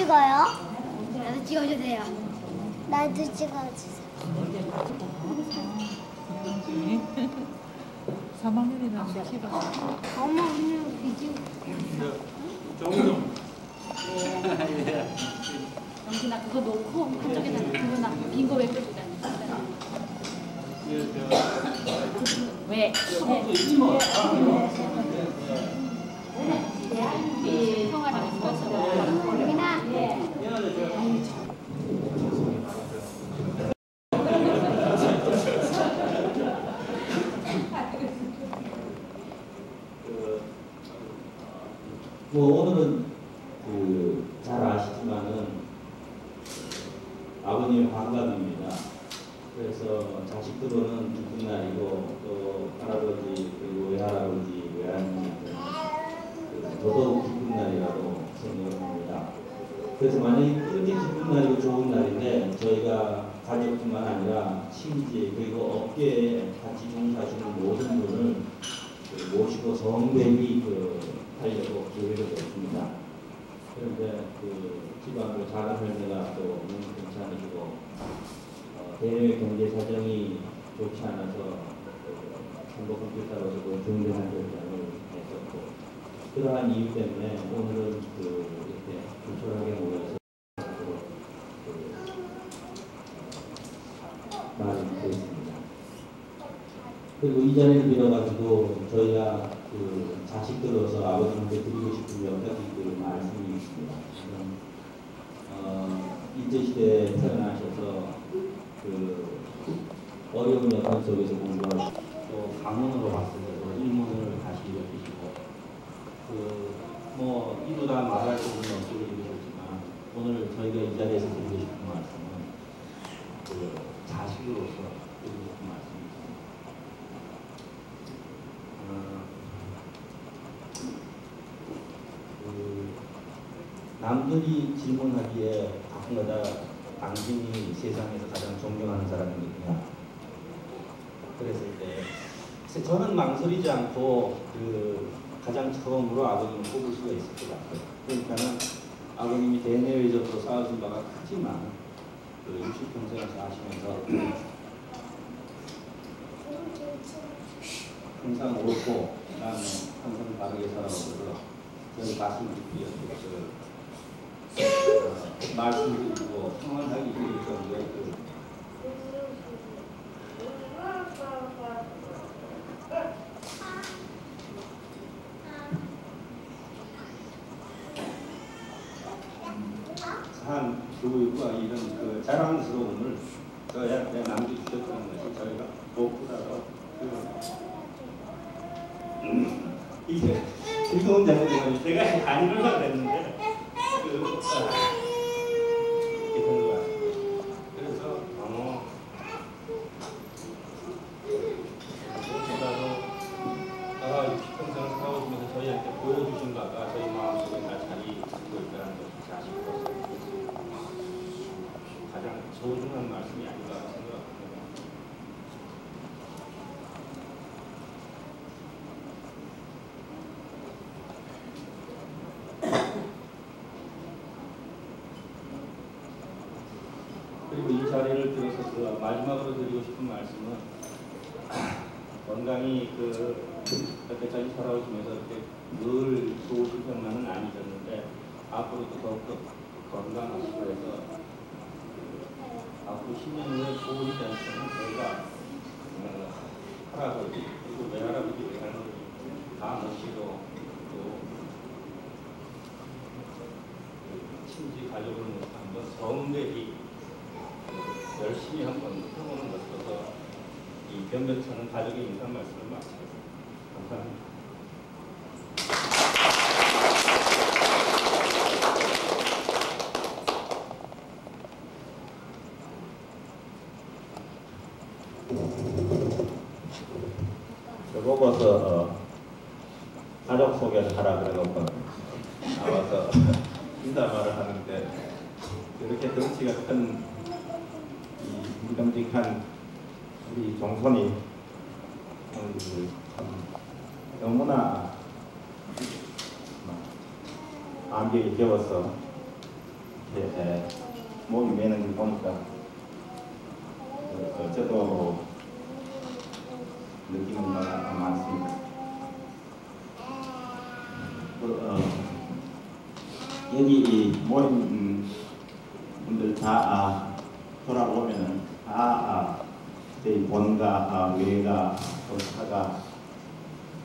찍어요? 나도 찍어주세요. 나도 찍어주세요. 3학년이나 시키봐. 어머, 그냥 비디오. 영진아 그거 놓고 한쪽에다가 그거 나 빈 거 왜 빼주잖아. 왜? 이 성화랑 있었어. 여기나. 뭐 오늘은 잘 아시지만은 아버님 환갑입니다. 그래서 자식들은 기쁜 날이고 또 할아버지 그리고 외할아버지 외할머니한테 더더욱 기쁜 날이라고 생각합니다. 그래서 만약에 그렇게 기쁜 날이고 좋은 날인데 저희가 가족뿐만 아니라 심지 그리고 업계에 같이 종사하시는 모든 분을 모시고 성대히 하려고 계획을 했습니다. 그런데 기반으로 작은 할매가 또 너무 괜찮으시고 대외 경제 사정이 좋지 않아서 한국컴퓨터로서도 중대한 결정을 했었고 그러한 이유 때문에 오늘은 이렇게 조촐하게 모여서 마련되었습니다. 그리고 이전에 빌어가지고 저희가 자식들로서 아버님한테 드리고 싶은 몇 가지 말씀이 있습니다. 일제시대에 태어나셔서 어려운 여건 속에서 공부하시고 또 강원으로 왔을 때도 일문을 다시 읽으시고 뭐 이루 다 말할 부분은 없게 읽으셨지만 오늘 저희가 이 자리에서 드리고 싶은 말씀은 자식으로서 드리고 싶은 말씀입니다. 남들이 질문하기에 가끔가다 당신이 세상에서 가장 존경하는 사람이 누구냐 그랬을 때 저는 망설이지 않고 가장 처음으로 아버님을 뽑을 수가 있을 것 같아요. 그러니까는 아버님이 대내외적으로 쌓으신 바가 크지만 60평생을 사시면서 항상 옳고 그다음에 항상 바르게 살아오셔서 저희 가슴 깊이 말씀드리고 평안하기 힘들 정도의 한 교육과 이런 자랑스러움을 저희한테 남겨주셨다는 것이 저희가 무엇보다도 이게 즐거운 자리가 제가 안 이루려고 했는데 이렇게 된 것 같아요. 그래서 무엇보다도 60평생을 살아오시면서 저희한테 보여주신 바가 저희 마음속에 잘 자리 잡고 있다는 것이 자식으로서 가장 소중한 말씀이 아닌가 생각합니다. 그리고 이 자리를 들어서 마지막으로 드리고 싶은 말씀은 건강히 여태까지 살아오시면서 이렇게 늘 좋으실 것만은 아니셨는데 앞으로도 더욱더 건강하시고 해서 앞으로 10년 후에 좋은 대한민국은 저희가 할아버지 그리고 외할아버지 외할머니 다 모시고 또 친지 가족을 한번 성대히 열심히 한번 해보는 것으로서 이 변변찮은 가족의 인사 말씀을 마치겠습니다. 감사합니다. 보고서 가족 소개를 하라 그래놓고 나와서 인사말을 하는데 이렇게 덩치가 큰 이 무덤직한 우리 종손이 참 너무나 안경이 겨워서 모임에는 보니까 저도 느끼는 바가 많습니다. 여기 이 모임 분들 다 돌아보면은 다 저희 본가, 외가, 사가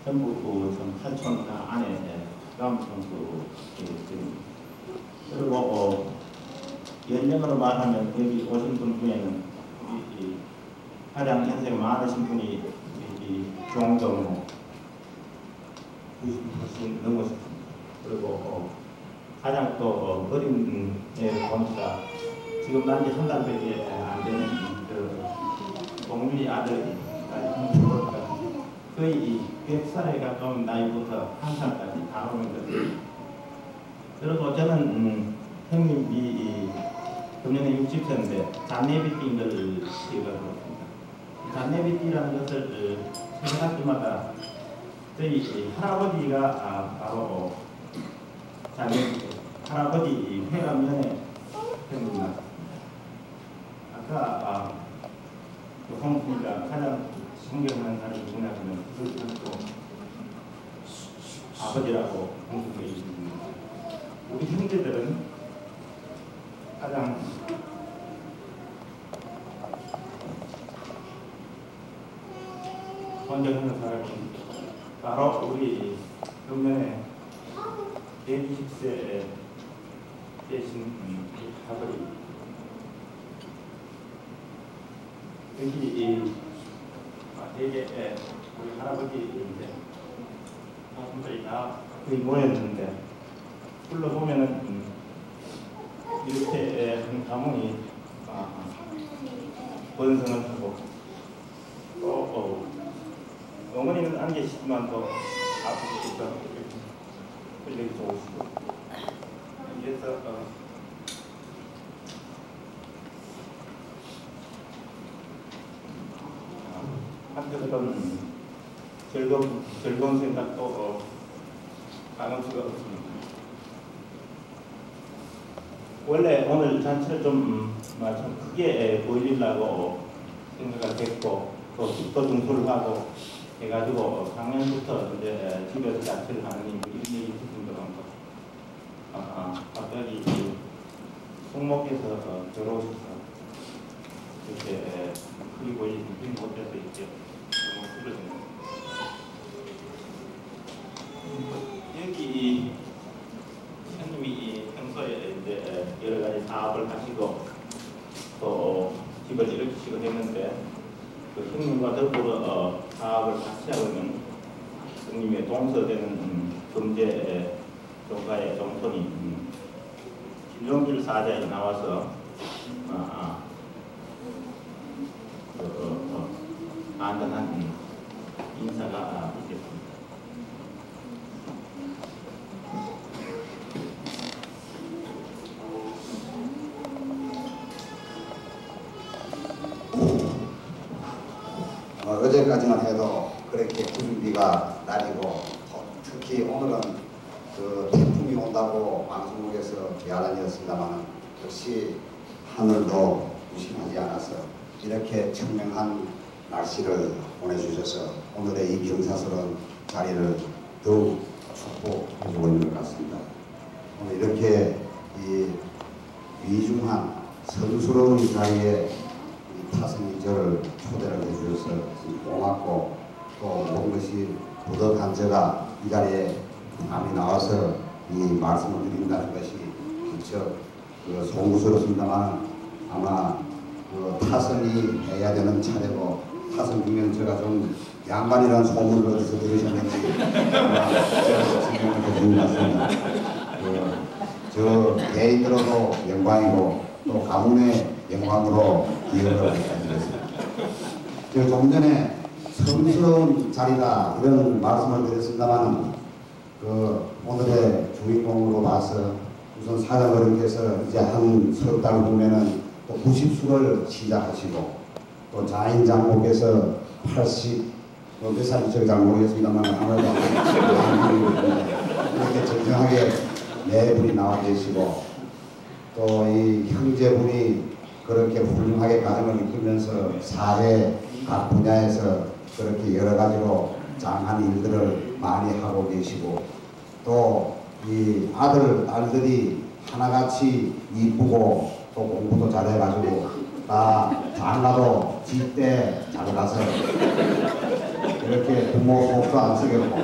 전부 좀 8촌 안에 가운데로 그리고 연령으로 말하면 여기 오신 분 중에는 가장 연세가 많으신 분이 종종 90% 넘으셨습니다. 그리고 가장 또 어린 애 보니까 지금 난지 한 달밖에 안 되는 동민이 아들이 보니까 거의 100살에 가까운 나이부터 한 살까지 다 오는 거죠. 그리고 저는 형님이 금년에 60세인데 잔내비띠인 걸 기억을 했습니다. 잔내비띠라는 것을 생각하기마다 저희 할아버지가 바로 잔내비띠, 할아버지 회감면에 형님입니다. 아까 홍순이가 가장 존경하는 사람이 누구냐면 그것은 또 아버지라고 홍순이가 있습니다. 우리 형제들은 가장 존경하는 사람이 바로 우리 금년에 120세에 계신 아버지. 여기 되게 우리 할아버지인데 분들이 다 거의 모였는데 불러보면은 이렇게 한 가문이 번성을 하고 또 어머니는 안 계시지만 또 아버지가 이렇게 좋으시고 그래서 한편으로는 즐거운 생각도 나눌 수가 없습니다. 원래 오늘 잔치를 좀 크게 보이려고 생각을 했고 또 집도 중소를 하고 해가지고 작년부터 이제 집에서 잔치를 하는 이런 얘기 듣는 거랑 갑자기 성목에서 들어오셔서 이렇게 크게 보이지 못해서 이렇게 여기 형님이 평소에 이제 여러 가지 사업을 하시고 또 집을 일으키시고 했는데 그 형님과 더불어 사업을 같이 하면 형님의 동서되는 경제 종가의 종손이 김종길 사장이 나와서 안전한 인사가 있겠습니다. 어제까지만 해도 그렇게 구준비가 날이고 특히 오늘은 그 태풍이 온다고 방송국에서 야단이었습니다만 역시 하늘도 무심하지 않아서 이렇게 청명한 날씨를 보내주셔서 오늘의 이 경사스러운 자리를 더욱 축복해주고 있는 것 같습니다. 오늘 이렇게 이 위중한 성스러운 자리에 타성이 저를 초대를 해주셔서 고맙고 또 모든 것이 부덕한 제가 이 자리에 감히 나와서 이 말씀을 드린다는 것이 부쩍 송구스럽습니다만 아마 타성이 해야 되는 차례고 타성 중에는 제가 좀 양반이라는 소문을 어디서 들으셨는지 설명을 해드린 것 같습니다. 저 개인들어도 영광이고 또 가문의 영광으로 기억을 해드렸습니다. 제가 좀 전에 성스러운 자리다 이런 말씀을 드렸습니다만 오늘의 주인공으로 봐서 우선 사장어른께서 이제 한 석 달 후면은 또 90수를 시작하시고 또 자인 장모께서 80 몇 살인지 잘 모르겠습니다만 아무래도 이렇게 정정하게 네 분이 나와 계시고 또 이 형제분이 그렇게 훌륭하게 가정을 이끌면서 사회 각 분야에서 그렇게 여러 가지로 장한 일들을 많이 하고 계시고 또 이 아들, 딸들이 하나같이 이쁘고 또 공부도 잘해가지고 다 장가도 집때 잘 가서 이렇게 부모 속도 안 쓰겠고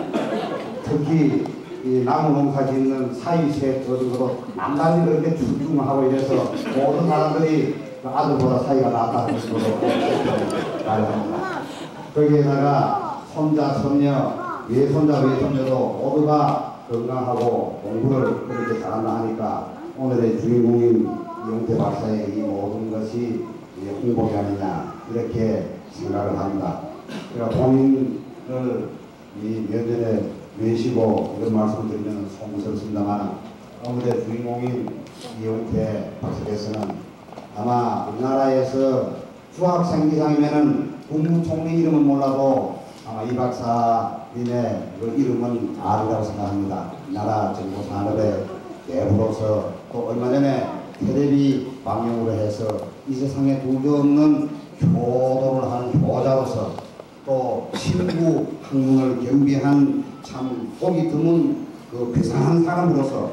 특히 이 나무 농사 짓는 사이세 거두고도 남단이 그렇게 출중하고 이래서 모든 사람들이 아들보다 사이가 낫다는 식으로 말합니다. 거기에다가 손자, 손녀, 외손자, 외손녀도 모두가 건강하고 공부를 그렇게 잘한다 하니까 오늘의 주인공인 이용태 박사의 이 모든 것이 홍복이 아니냐 이렇게 생각을 합니다. 그러니까 본인을 이 면전에 외시고 이런 말씀을 드리면 송구스럽습니다만 오늘의 주인공인 이용태 박사께서는 아마 우리나라에서 수학생기상이면은 국무총리 이름은 몰라도 아마 이 박사님의 그 이름은 알이라고 생각합니다. 나라 정보 산업의 대부로서 또 얼마 전에 텔레비 방영으로 해서 이 세상에 두려없는 효도를 하는 효자로서 또 신구 학문을 겸비한 참 보기 드문 그 괴상한 사람으로서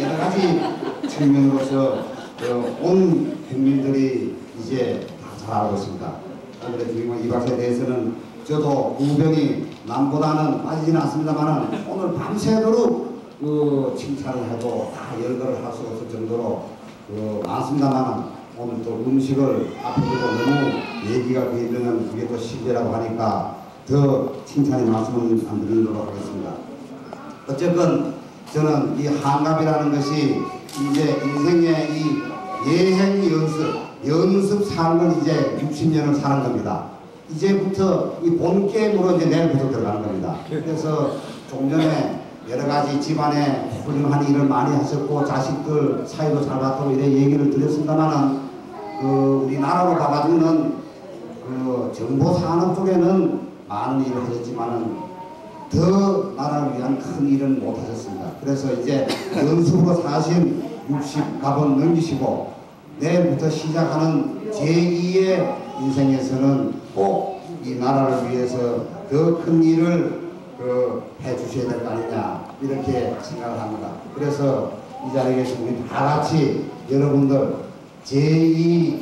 여러 가지 측면으로서 온 국민들이 이제 다 잘 알고 있습니다. 오늘의 주인공 이 박사에 대해서는 저도 우병이 남보다는 빠지지는 않습니다만 오늘 밤새도록 그 칭찬을 해도 다 열거를 할 수 없을 정도로 많습니다만 오늘 또 음식을 앞에 두고 너무 얘기가 되면 그게 또 실례라고 하니까 더 칭찬의 말씀은 안 드리도록 하겠습니다. 어쨌건 저는 이 한갑이라는 것이 이제 인생의 이 예행 연습 삶을 이제 60년을 사는 겁니다. 이제부터 이 본 게임으로 이제 내일부터 들어가는 겁니다. 그래서 좀 전에 여러 가지 집안에 훌륭한 일을 많이 하셨고 자식들 사이도 잘 봤다고 이래 얘기를 드렸습니다만은 우리나라로 봐가지고는 정보 산업 쪽에는 많은 일을 하셨지만은 더 나라를 위한 큰 일은 못 하셨습니다. 그래서 이제 연습으로 사신 60갑은 넘기시고 내일부터 시작하는 제2의 인생에서는 꼭 이 나라를 위해서 더 큰 일을 해주셔야 될 거 아니냐 이렇게 생각을 합니다. 그래서 이 자리에 계신 우리 다 같이 여러분들 제2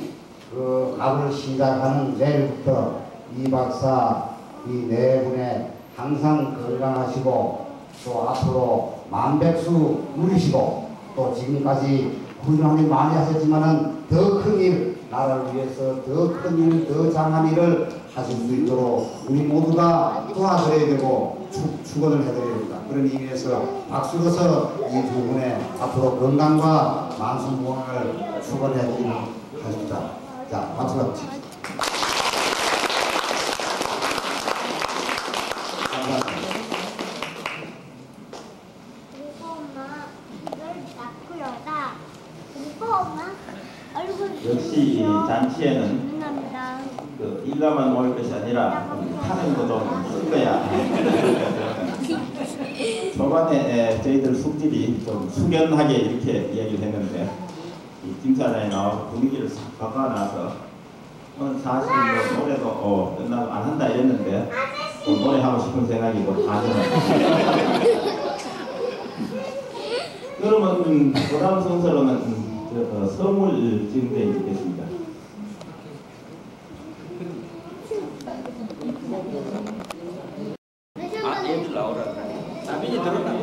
갑을 시작하는 내일부터 이 박사 이 네 분의 항상 건강하시고 또 앞으로 만백수 누리시고 또 지금까지 훌륭한 일 많이 하셨지만은 더 큰 일, 나라를 위해서 더 큰 일, 더 장한 일을 하실 수 있도록 우리 모두가 도와드려야 되고 축원을 해드려야 됩니다. 그런 의미에서 박수로서 이 두 분의 앞으로 건강과 만수무강을 축원해 드리는 것입니다. 자, 박수가 치십시오. 역시 잔치에는 그 일가만 모일 것이 아니라 하는 것도 쓸 거야. 초반에 저희들 숙질이 좀 숙연하게 이렇게 이야기를 했는데 이 김사장이 나와서 분위기를 싹 바꿔놔서 오늘 사실 뭐 노래도 끝나고 안 한다 이랬는데 또 노래하고 싶은 생각이고 다 되는 그러면 그 다음 순서로는 선물 증대 있겠습니다. 얘들 나오라. 나빈이 들었나?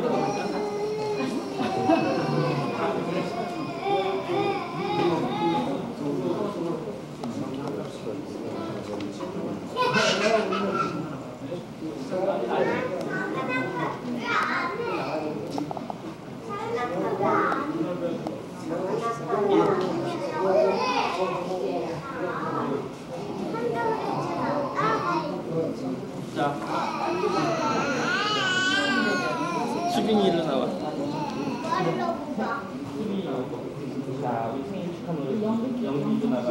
자, 수빈이 일로 나와. 자, 우리 생일 축하는 영준이 나가.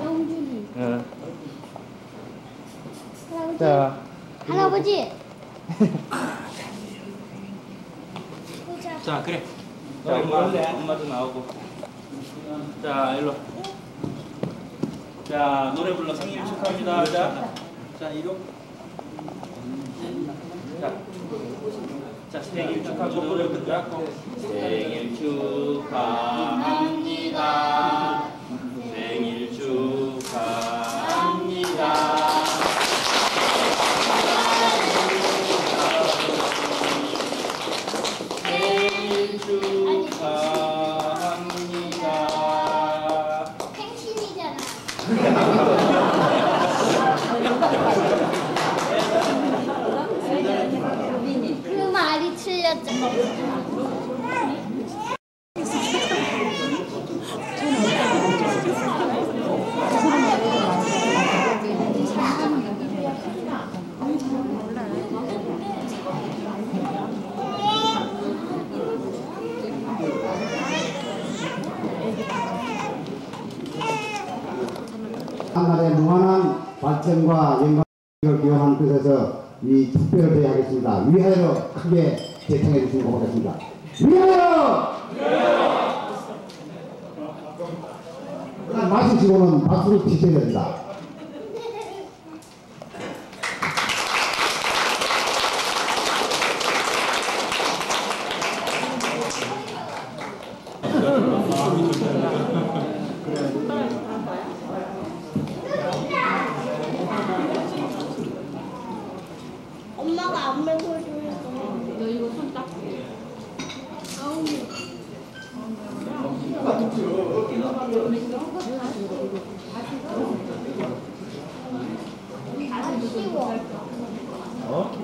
영준이. 자, 할아버지. 자, 그래. 자, 엄마도 나오고. 자, 일로. 자, 노래 불러 생일 축하합니다. 자, 이거. 자, 생일 축하하고 노래 부르자. 생일 축하합니다. 생일 축하합니다. 생일 축하합니다. 탱신이잖아. 그 말이 틀렸죠. 한날의 무한한 발전과 영광을 기원하는 뜻에서 이 투표를 대하겠습니다. 위하여 크게 제청해 주시기 바라겠습니다. 위하여! 마시시고는 박수를 치셔야 됩니다. 엄마가 안 먹고 있으니까. 너 이거 손 닦고. 아쉬워.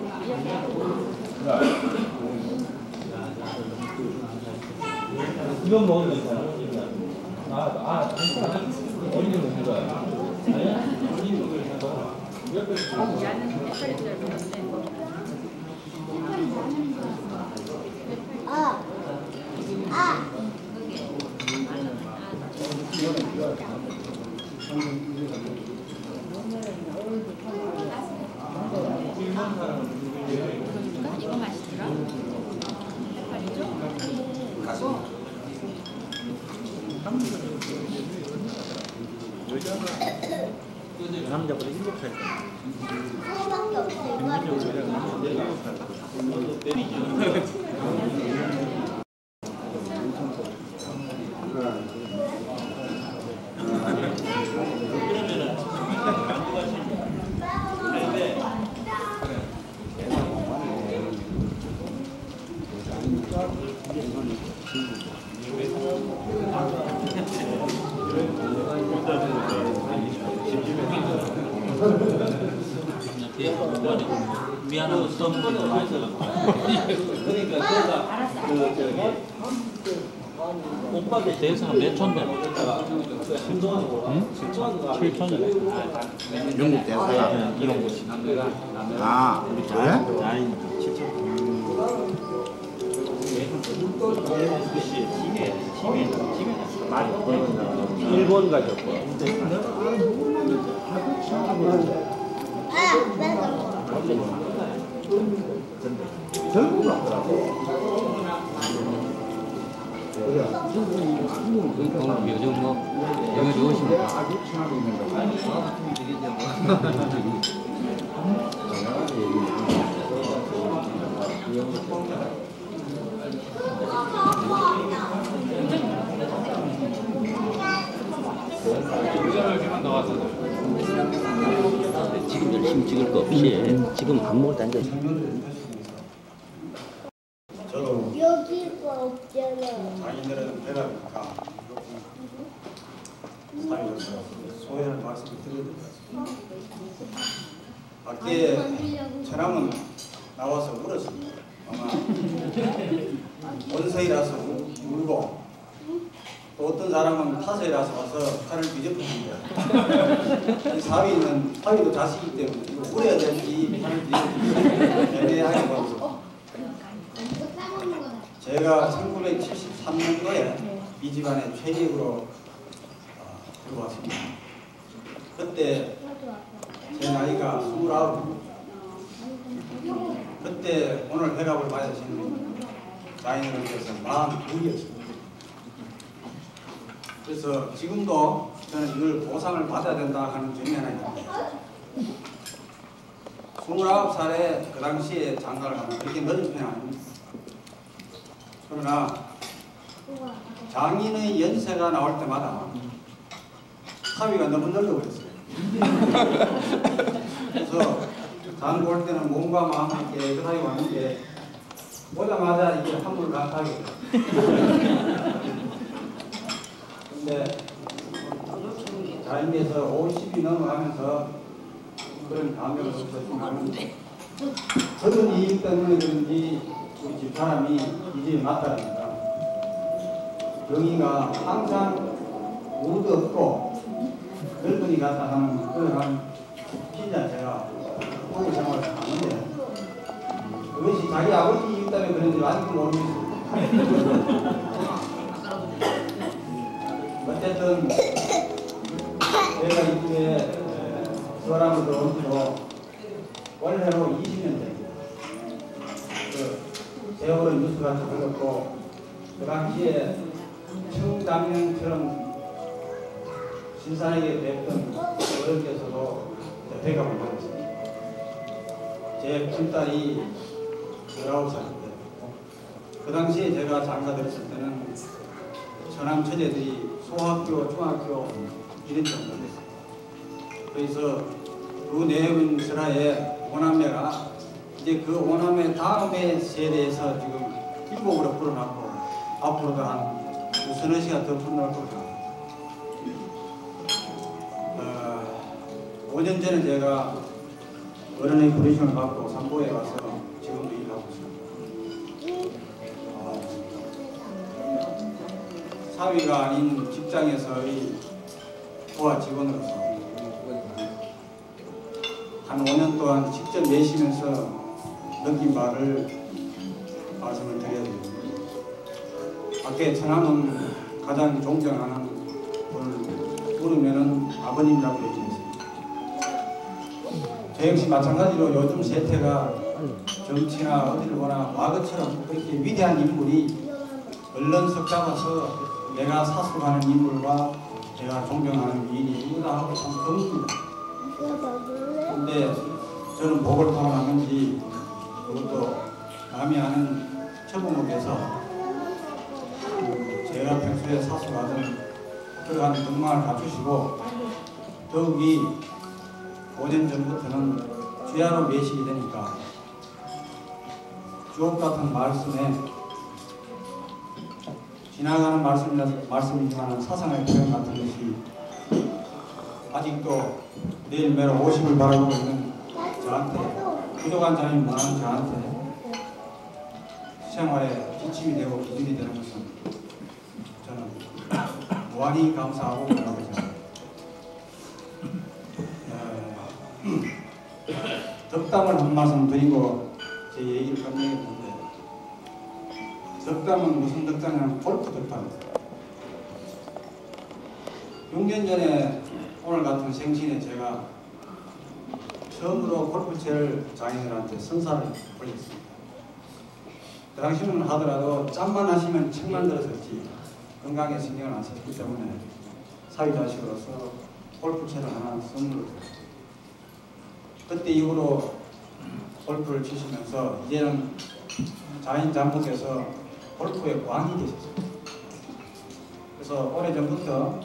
이건 먹으면 괜찮아. 어린이 먹는 거야. 어린이 먹는 거야. 이거 맛있더라. 남자보다 7살. 하나밖에 미안하고 썸거는 와서 그러니까 제가 그 저기 오빠에 대해서 몇 촌대? 7촌. 영국 대사가. 이런 곳이. 아, 그래? 아니 7촌. 일본 가셨고. 결국 왔더라고. 요즘 뭐 영어 좋으십니까? 아주 친하게 있는 지금 열심히 찍을 거 없이 지금 밥 먹을 때 앉아 있어. 저도 여기가 없잖아. 자기들은 배가 고파 사회로서 소연을 말씀을 드려야 될 것 같습니다. 밖에 사람은 나와서 울었습니다. 아마 원서이라서 울고 또 어떤 사람은 타서이라서 와서 칼을 뒤집었는데 이 사위도 자식이기 때문에 이거 울어야 될지 칼을 뒤집었는지 애매하게 봐서 제가 1973년도에 이 집안의 최객으로 들어왔습니다. 그때 제 나이가 29. 그때 오늘 회갑을 받으신 장인어른께서 42이었습니다. 그래서 지금도 저는 이걸 보상을 받아야 된다 하는 점이 하나 있습니다. 29살에 그 당시에 장가를 가면 그렇게 늦은 편이 아닙니다. 그러나 장인의 연세가 나올 때마다 사위가 너무 늙어버렸어요. 그래서 장가 올 때는 몸과 마음이 깨끗하게 왔는데 오자마자 이게 한물 가까이 근데 자인께서 50이 넘어가면서 그런 감정을 없었지만 그런 이유 때문에 그런지 우리 집사람이 이제 맞다니까 영희가 항상 우도 없고 넓은이 같다 하는 그런 진짜 제가 호구 생활을 하는데 그것이 자기 아버지 이유 때문에 그런지 아직도 모르겠어요. 어쨌든 제가 이쪽에 서울하고 들어온 지로 원래로 20년 됩니다. 그 세월은 뉴스가 흘렀고 그 당시에 청장년처럼 신선하게 뵙던 어른께서도 배가 불렀습니다. 제 큰딸이 19살인데 그 당시에 제가 장가 들었을 때는 전남 처제들이 소학교, 중학교 이런 정도 됐어요. 그래서 그 네분 설화에 오남매가 이제 그 오남매 다음에 세대에서 지금 7으로 풀어놨고 앞으로도 한 서너 시간 더 풀어놓을 겁니다. 5년 전에 제가 어른의 부르심을 받고 삼보에 와서 지금도 일하고 있습니다. 사위가 아닌 직장에서의 부하 직원으로서 한 5년 동안 직접 내쉬면서 느낀 바를 말씀을 드려야 됩니다. 밖에 천남은 가장 존경하는 분을 부르면은 아버님이라고 얘기했습니다. 저 역시 마찬가지로 요즘 세태가 정치나 어디를 보나 과거처럼 그렇게 위대한 인물이 언론석 잡아서 내가 사수하는 인물과 제가 존경하는 위인이 누구다 하고 참 드뭅니다. 근데 저는 복을 타고났는지 그것도 남이 아는 처부모께서 제가 평소에 사수하던 그러한 등망을 갖추시고 더욱이 5년 전부터는 주야로 매식이 되니까 주옥 같은 말씀에 지나가는 말씀이지만 사상의 표현 같은 것이 아직도 내일 매로 50을 바라보고 있는 저한테 부족한 점이 많은 저한테 생활에 기침이 되고 기준이 되는 것은 저는 무한히 감사하고 고마워요. 덕담을 한 말씀 드리고 제 얘기를 끝내겠는데 덕담은 무슨 덕담이냐면 골프 덕담입니다. 6년 전에 오늘 같은 생신에 제가 처음으로 골프채를 장인들한테 선사를 올렸습니다. 그 당시는 하더라도 짬만 하시면 책만 들었었지 건강에 신경을 안 썼기 때문에 사위자식으로서 골프채를 하나 선물을 드렸습니다. 그때 이후로 골프를 치시면서 이제는 자인 장모께서 골프의 왕이 되셨습니다. 그래서 오래전부터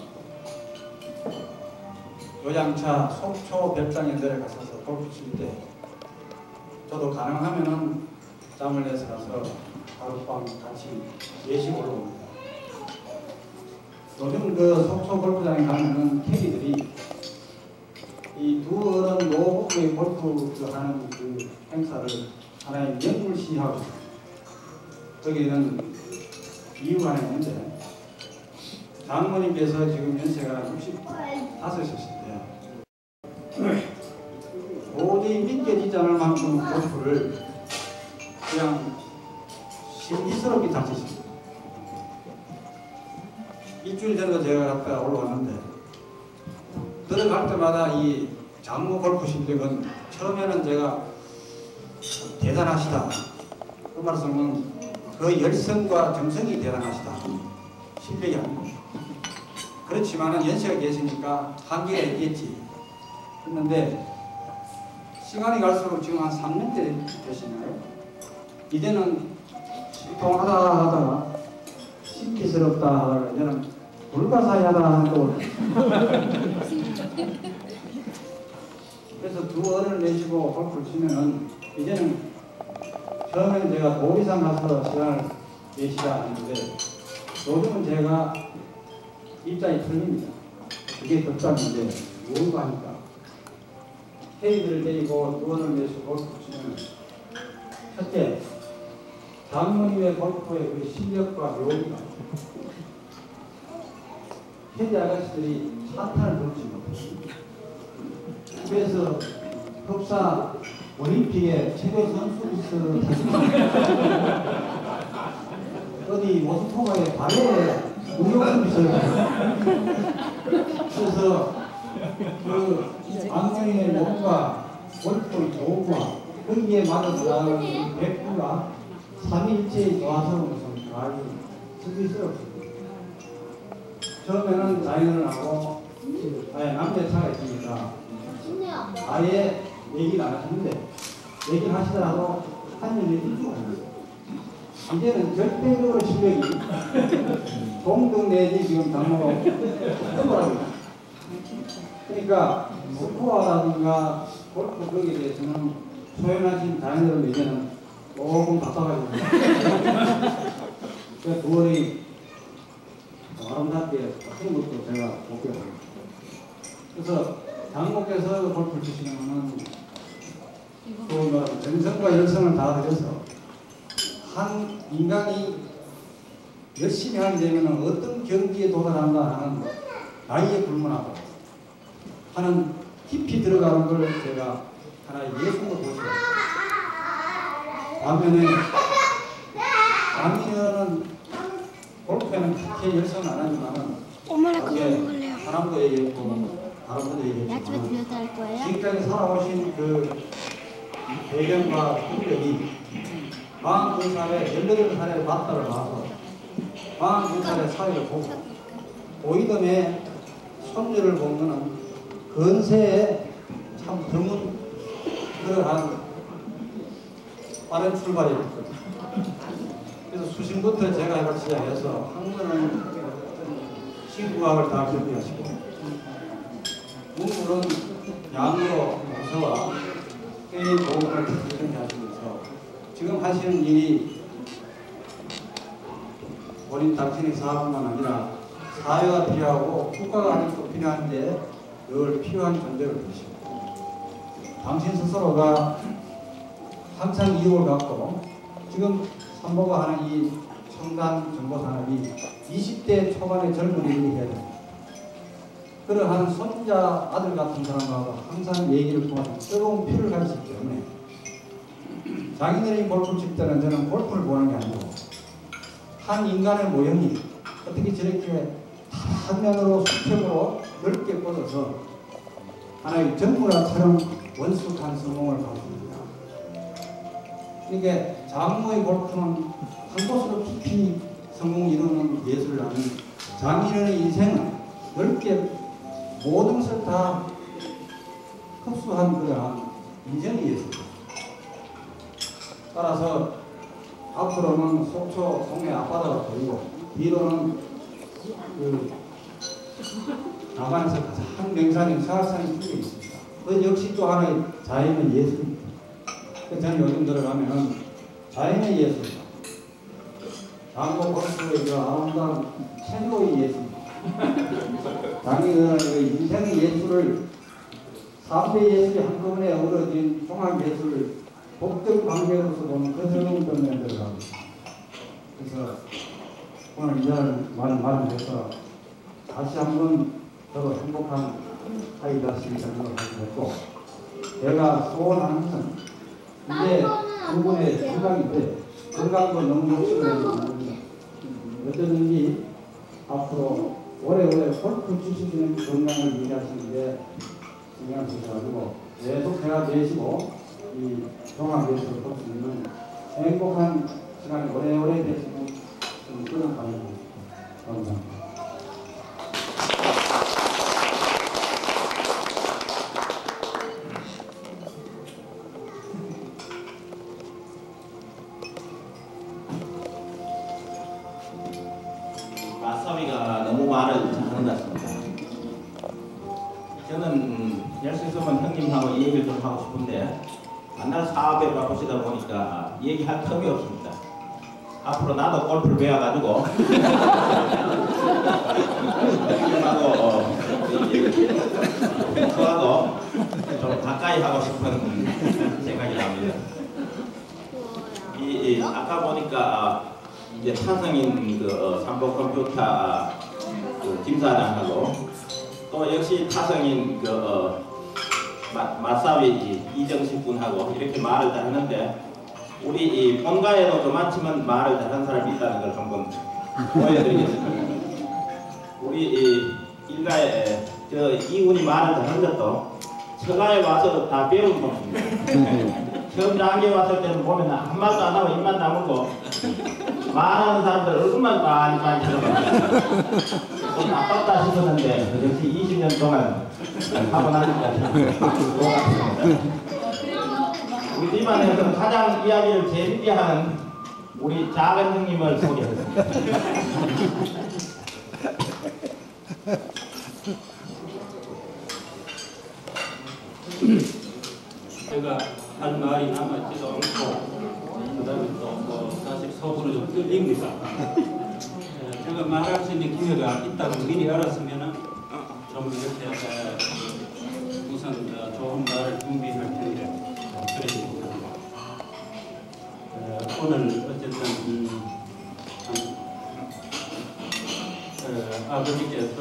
요양차 속초 별장에 내려가셔서 골프 칠 때 저도 가능하면은 짬을 내서 가서 하룻밤 같이 예식 올라옵니다. 요즘 그 속초 골프장에 가면은 캐디들이 이 두 어른 노부부의 골프 하는 그 행사를 하나의 명물시하고 있습니다. 거기에는 이유가 하나 있는데 장모님께서 지금 연세가 65이신데 도저히 믿겨지지 않을 만큼 골프를 그냥 신비스럽게 잘 치십니다. 일주일 전에 제가 갔다 올라왔는데 들어갈 때마다 이 장모 골프 실력은 처음에는 제가 대단하시다 그 말씀은 그 열성과 정성이 대단하시다. 실력이 아니고. 그렇지만은 연세가 계시니까 한계가 있겠지. 그런데 시간이 갈수록 지금 한 3년째 되시나요? 이제는 실통하다 하다가 신기스럽다 하다가 이제는 불가사의하다 한다고. 그래서 두 어를 내시고 골프를 치면은 이제는 처음에는 제가 도리산 가서 시간을 내시자 했는데 요즘은 제가 입장이 틀립니다. 그게 덕담인데 뭔가 하니까 헤이드를 내리고 두어를 내시고 골프를 치면 첫째 장모님의 골프의 그 실력과 묘기가 현지 아가씨들이 사탄을 부르지 못했습니다. 그래서 흡사 올림픽에 최고 선수로서 어디 모스크바의 발레에 운동선수 있어요. 그래서 그 안성인의 몸과 골프의 조우와 거기에 맞아서 나오는 백구가 삼일체의 조화성으로서 많이 승리스럽습니다. 처음에는 자연을 하고 아예 남자 차가 있으니까 아예 얘기를 안 하시는데 얘기를 하시더라도 한 년 얘기를 쭉 합니다. 이제는 절대적으로 실력이 동등 내지 지금 당로 떠버립니다. 그러니까 스코어라든가 골프 거기에 대해서는 소연하신 자연으로 이제는 조금 바빠가지고 그 두월이 아름답게 같은 것도 제가 볼게요. 그래서 장목께서 골프를 치시는 그 정성과 열성을 다 들여서 한 인간이 열심히 하게 되면 어떤 경지에 도달한다 하는 나이에 불문하고 하는 깊이 들어가는 걸 제가 하나의 예술로 보시고 반면에 남녀는 골프에는 그렇게 열성을 안 하지만은 엄마랑 그거 먹을래요. 사람도 얘기했고 다른 분도 얘기했지만 야채 들여다 할 거예요? 지금까지 살아오신 그 배경과 흔적이 42살에 18살에 맞다를 봐서 42살의 사회를 보고 오이덤에 손주를 보면은 근세에 참 드문 그러한 빠른 출발이었거든요. 그래서 수신부터 제가 해볼 시작해서 학문은 신구학을 다 준비하시고 문물은 양으로 모서와 회의 보험을 이렇게 하시면서 지금 하시는 일이 본인 당신의 사업만 아니라 사회가 필요하고 국가가 아직도 필요한데 늘 필요한 존재를 보시고 당신 스스로가 항상 이유를 갖고 지금 삼보가 하는 이 첨단 정보 산업이 20대 초반의 젊은이들이 해야 됩니다. 그러한 손자 아들 같은 사람하고 항상 얘기를 통해서 뜨거운 피를 가지기 때문에 자기들이 골프를 칠 때는 저는 골프를 보는 게 아니고 한 인간의 모형이 어떻게 저렇게 한면으로 수평으로 넓게 뻗어서 하나의 전문화처럼 원숙한 성공을 갖습니다. 그러니까 장모의 골프는 한 곳으로 깊이 성공을 이루는 예술을 하는 장인의 인생은 넓게 모든 것을 다 흡수한 그러한 인생의 예술입니다. 따라서 앞으로는 속초 동네 앞바다가 보이고 뒤로는 그 남한에서 가장 명산인 설악산이 뚫려 있습니다. 그 역시 또 하나의 자연의 예술입니다. 저는 요즘 들어가면 자연의 예술입니다. 장고 골프의 그 아름다운 최고의 예술입니다. 장인은 그 인생의 예술을 3대 예술이 한꺼번에 어우러진 종합예술을 복적 관계로서 보면 그 새로운 점에 들어갑니다. 그래서 오늘 이 자리를 마련해서 다시 한번 저도 행복한 아이다시 생각을 하게 됐고 제가 소원하는 것은 이제 두 분의 건강인데 건강도 너무 욕심내지 않습니다. 어쩌든지 앞으로 오래오래 골프 치시는 건강을 유지하시는 게 중요한 것이가지고 계속 제가 내시고 이 종합예술 볼 수 있는 행복한 시간이 오래오래 되시고 좀 그런 바랍니다. 감사합니다. 맞사위가 너무 말을 잘하는 것 같습니다. 저는 할 수 있으면 형님하고 이 얘기를 좀 하고 싶은데 만날 사업에 바쁘시다 보니까 얘기할 틈이 없습니다. 앞으로 나도 골프를 배워가지고 형님하고 저하고 좀 가까이 하고 싶은 생각이 납니다. 아까 보니까 이제 타성인 그 삼보 컴퓨터 그 김사장하고 또 역시 타성인 그 맞사위 이정식 군하고 이렇게 말을 다 했는데 우리 이 본가에도 그만치면 말을 잘하는 사람이 있다는 걸 한번 보여드리겠습니다. 우리 이 일가에 저 이군이 말을 잘하는 것도 처가에 와서 다 배운 겁니다. 처음 장기에 왔을 때는 보면 한마디도 안 하고 입만 다물고 말하는 사람들 얼굴만 많이 들어갑니다. 좀 아깝다 싶었는데 역시 20년 동안 하고 나니까 좋았습니다. 우리 집안에서 가장 이야기를 재밌게 하는 우리 작은 형님을 소개했습니다. 제가 할 말이 남아있지도 않고 그 다음에 또 사실 속으로 좀 떨립니다. 제가 말할 수 있는 기회가 있다고 미리 알았으면 좀 이렇게 우선 좋은 말을 준비할 텐데 그러지 못합니다. 오늘 어쨌든 아버지께서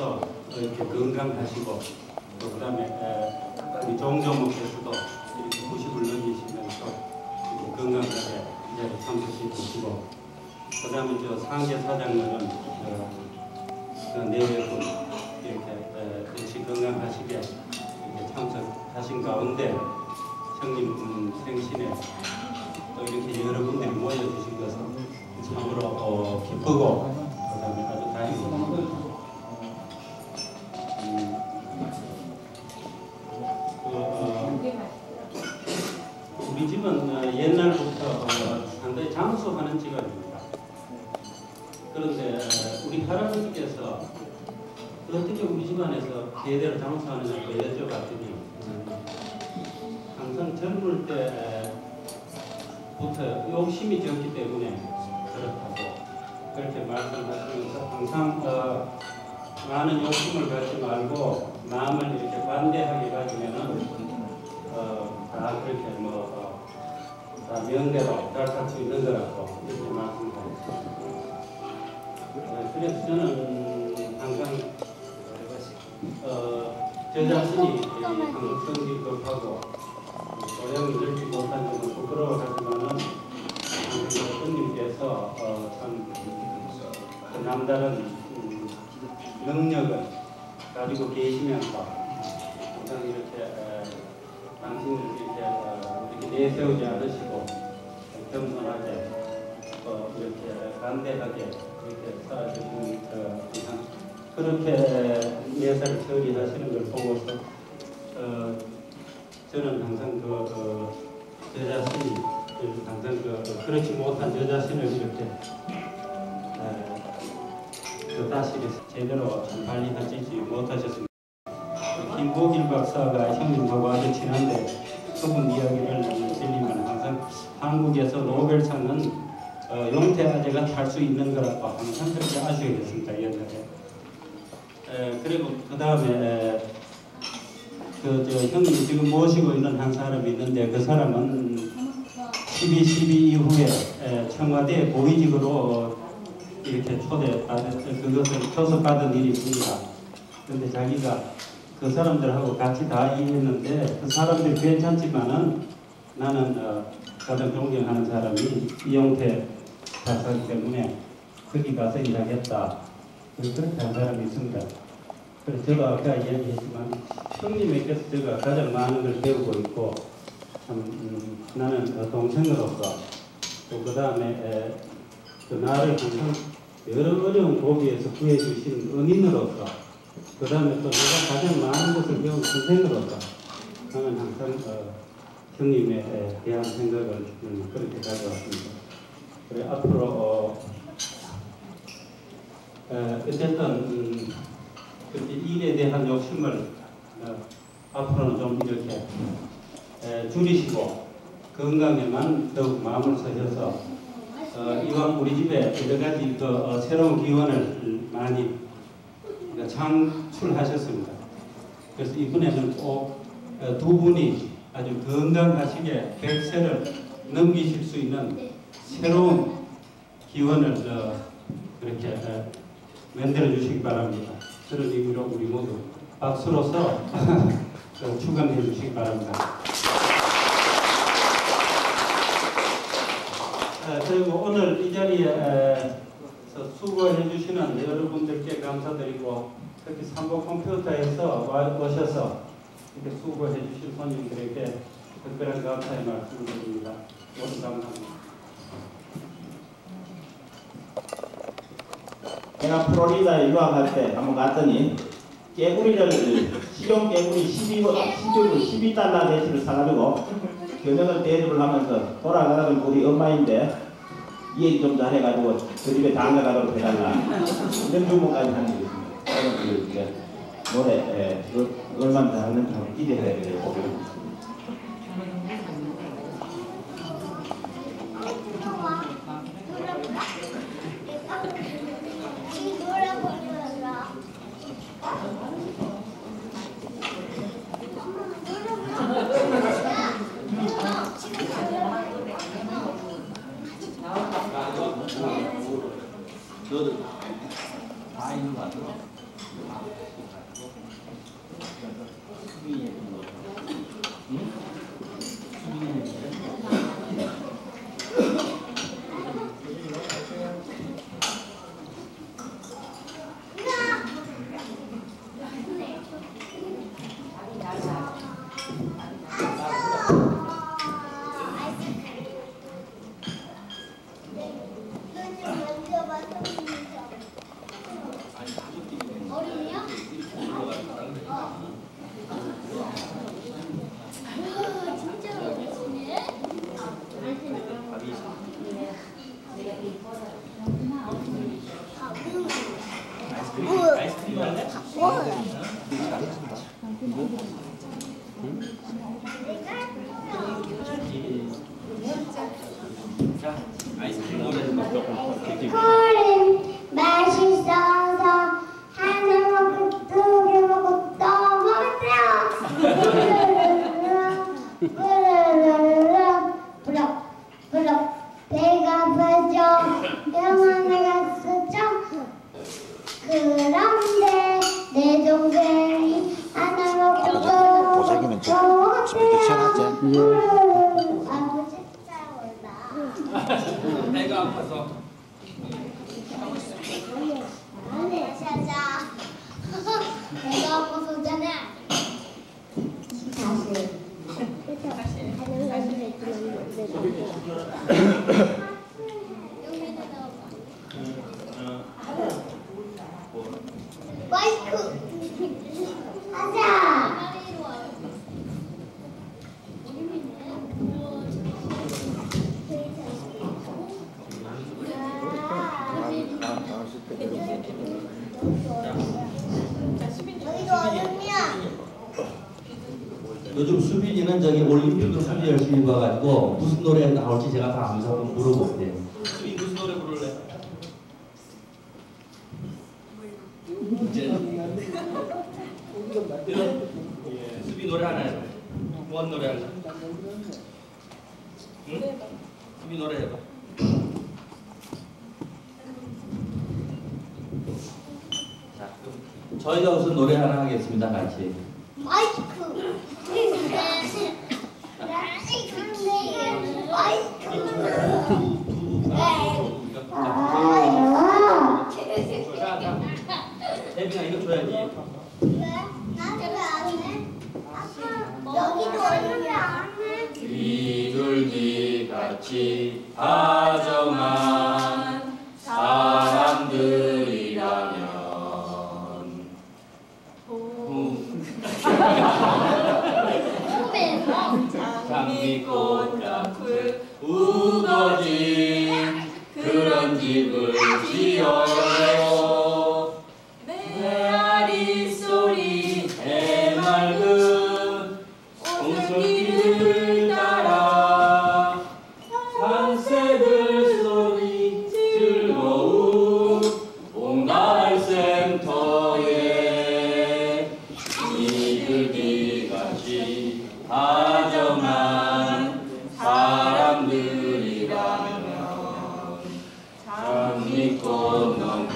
이렇게 건강하시고 또 그 다음에 우리 종조목께서도 이렇게 90을 넘기시면서 건강하게 이제 참석해 주시고 그 다음에 저 상계 사장님은 내외분 이렇게 역시 건강하시게 이렇게 참석하신 가운데 형님 생신에 또 이렇게 여러분들이 모여주신 것은 참으로 기쁘고 그 다음에 아주 다행입니다. 우리 집은 옛날부터 상당히 장수하는 집안입니다. 그런데 우리 할아버지께서 어떻게 우리 집안에서 대대로 장수하느냐고 여쭤봤더니 항상 젊을 때부터 욕심이 적기 때문에 그렇다고 그렇게 말씀하시면서 항상 많은 욕심을 갖지 말고 마음을 이렇게 관대하게 가지면은 다 그렇게 다 명대로 잘 살 수 있는 거라고 이렇게 말씀하셨습니다. 그래서 저는 항상 저 자신이 한국 성질급하고 소양이 늘지 못한 점은 부끄러워하지만은 스님께서 참 남다른 능력을 가지고 계시면서 항상 이렇게 당신을 이렇게 내세우지 않으시고 겸손하게 이렇게 간대하게 이렇게 살아주시는 그렇게 예사를 처리하시는 걸 보고서 저는 항상 저 자신이 항상 그렇지 못한 저 자신을 이렇게 다시 제대로 관리하지 못하셨습니다. 김보길 박사가 형님하고 아주 친한데 그분 이야기를 들리면 항상 한국에서 노벨상은 용태 아재가 탈 수 있는 거라고 항상 그렇게 아쉬워했습니다. 옛날에. 그리고 그 다음에 형님이 지금 모시고 있는 한 사람이 있는데 그 사람은 12.12 이후에 청와대 고위직으로 이렇게 초대받은 그것을 교섭받은 일이 있습니다. 그런데 자기가 그 사람들하고 같이 다 일했는데 그 사람들 괜찮지만은 나는 가장 존경하는 사람이 이용태 박사이기 때문에 거기 가서 일하겠다. 그렇게 한 사람이 있습니다. 그래서 저도 아까 이야기했지만 형님에게서 제가 가장 많은 걸 배우고 있고 참 나는 동생으로서 또 그 다음에 나를 항상 여러 어려운 고비에서 구해주신 은인으로서, 그 다음에 또 내가 가장 많은 것을 배운 선생으로서 저는 항상 형님에 대한 생각을 그렇게 가져왔습니다. 그래 앞으로 어쨌든 그렇게 일에 대한 욕심을 앞으로는 좀 이렇게 줄이시고 건강에만 더욱 마음을 쓰셔서 이왕 우리 집에 여러 가지 새로운 기원을 많이 창출하셨습니다. 그래서 이번에는 꼭 두 분이 아주 건강하시게 100세를 넘기실 수 있는 새로운 기원을 그렇게 만들어 주시기 바랍니다. 그런 의미로 우리 모두 박수로서 축원해 주시기 바랍니다. 그리고 오늘 이 자리에 수고해 주시는 여러분들께 감사드리고, 특히 삼보 컴퓨터에서 오셔서 이렇게 수고해 주신 손님들에게 특별한 감사의 말씀을 드립니다. 모두 감사합니다. 내가 플로리다에 유학할 때 한번 갔더니 깨구리를 식용 깨구리 12달러 대신을 사가지고 저녁을 대접을 하면서 돌아가는 우리 엄마인데 이 얘기 좀 잘해가지고 그 집에 장가가도록 해달라 이런 주문까지 하는 게 있습니다. 노래 얼마나 잘하는지 한번 기대해야 돼요. 너도 다 있는 거 같아? 수빈이 응? 수빈이 맛있어서 하나 먹고 두 개 먹고 또 먹었어요. 부럭 배가 부르죠. 영원히 갔었죠. 그런데 내 동생이 하나 먹고 또 먹었어요. 아버지 싸웠다. 배가 아파서. 아니, 자자. 내가 아파서잖아. 다시 하는 여기다 넣어봐. 마이크. 하자. 여기도 어렵냐? 요즘 수빈이는 저기 올림픽도 상당히 열심히 봐가지고 무슨 노래 나올지 제가 다 암사 한번 물어볼게요. 수빈 무슨 노래 부를래? 수빈 노래 하나 해봐. 뭔 노래 할래? 응? 수빈 노래 해봐. 자, 그럼 저희가 우선 노래 하나 하겠습니다, 같이. 마이크. 혜빈아 이거 줘야지. 왜? 나도 안 해? 아빠 여기도 어렵게 안 해? 비둘기 같이 다정한 혼자풀 우거진 그런 집을 지어요. 메아리 소리 해맑은 옹솔길을 따라 산새들 소리 즐거운 옹달센터에 이들기같이 다정한 사람들이라면 장미꽃 넘을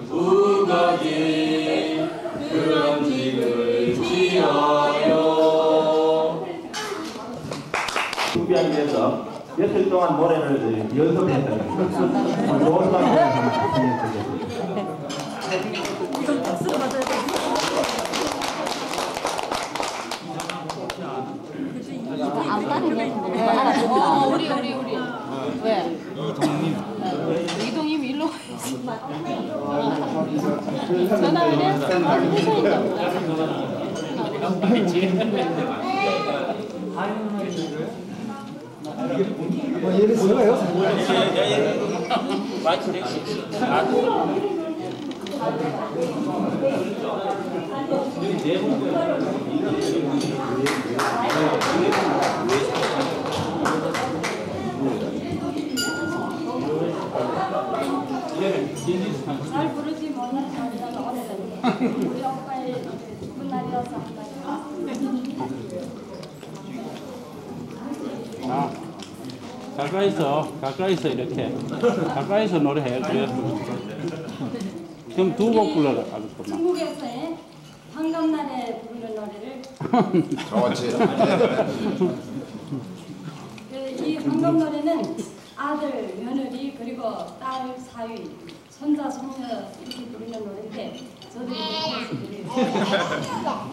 우거진 그런 집을 지어요. 준비하기 위해서 며칠 동안 노래를 연습했습니다. 좋은 방법을 한번 박수로 받아야 돼. 안 따르네. 우리. 왜? 이동님 일로 전화를 해? 잘 부르지 못하는 날이라서 어려웠는데 우리 오빠의 죽은 날이어서 가까이서 이렇게 가까이서 노래해. 그래. 그럼 두 곡 불러라. 중국에서의 한강날에 부르는 노래를 좋지. 이 한강 노래는 아들, 며느리 그리고 딸, 사위, 손자, 손녀 이렇게 부르는 노래인데 저도 이렇게 막 들려.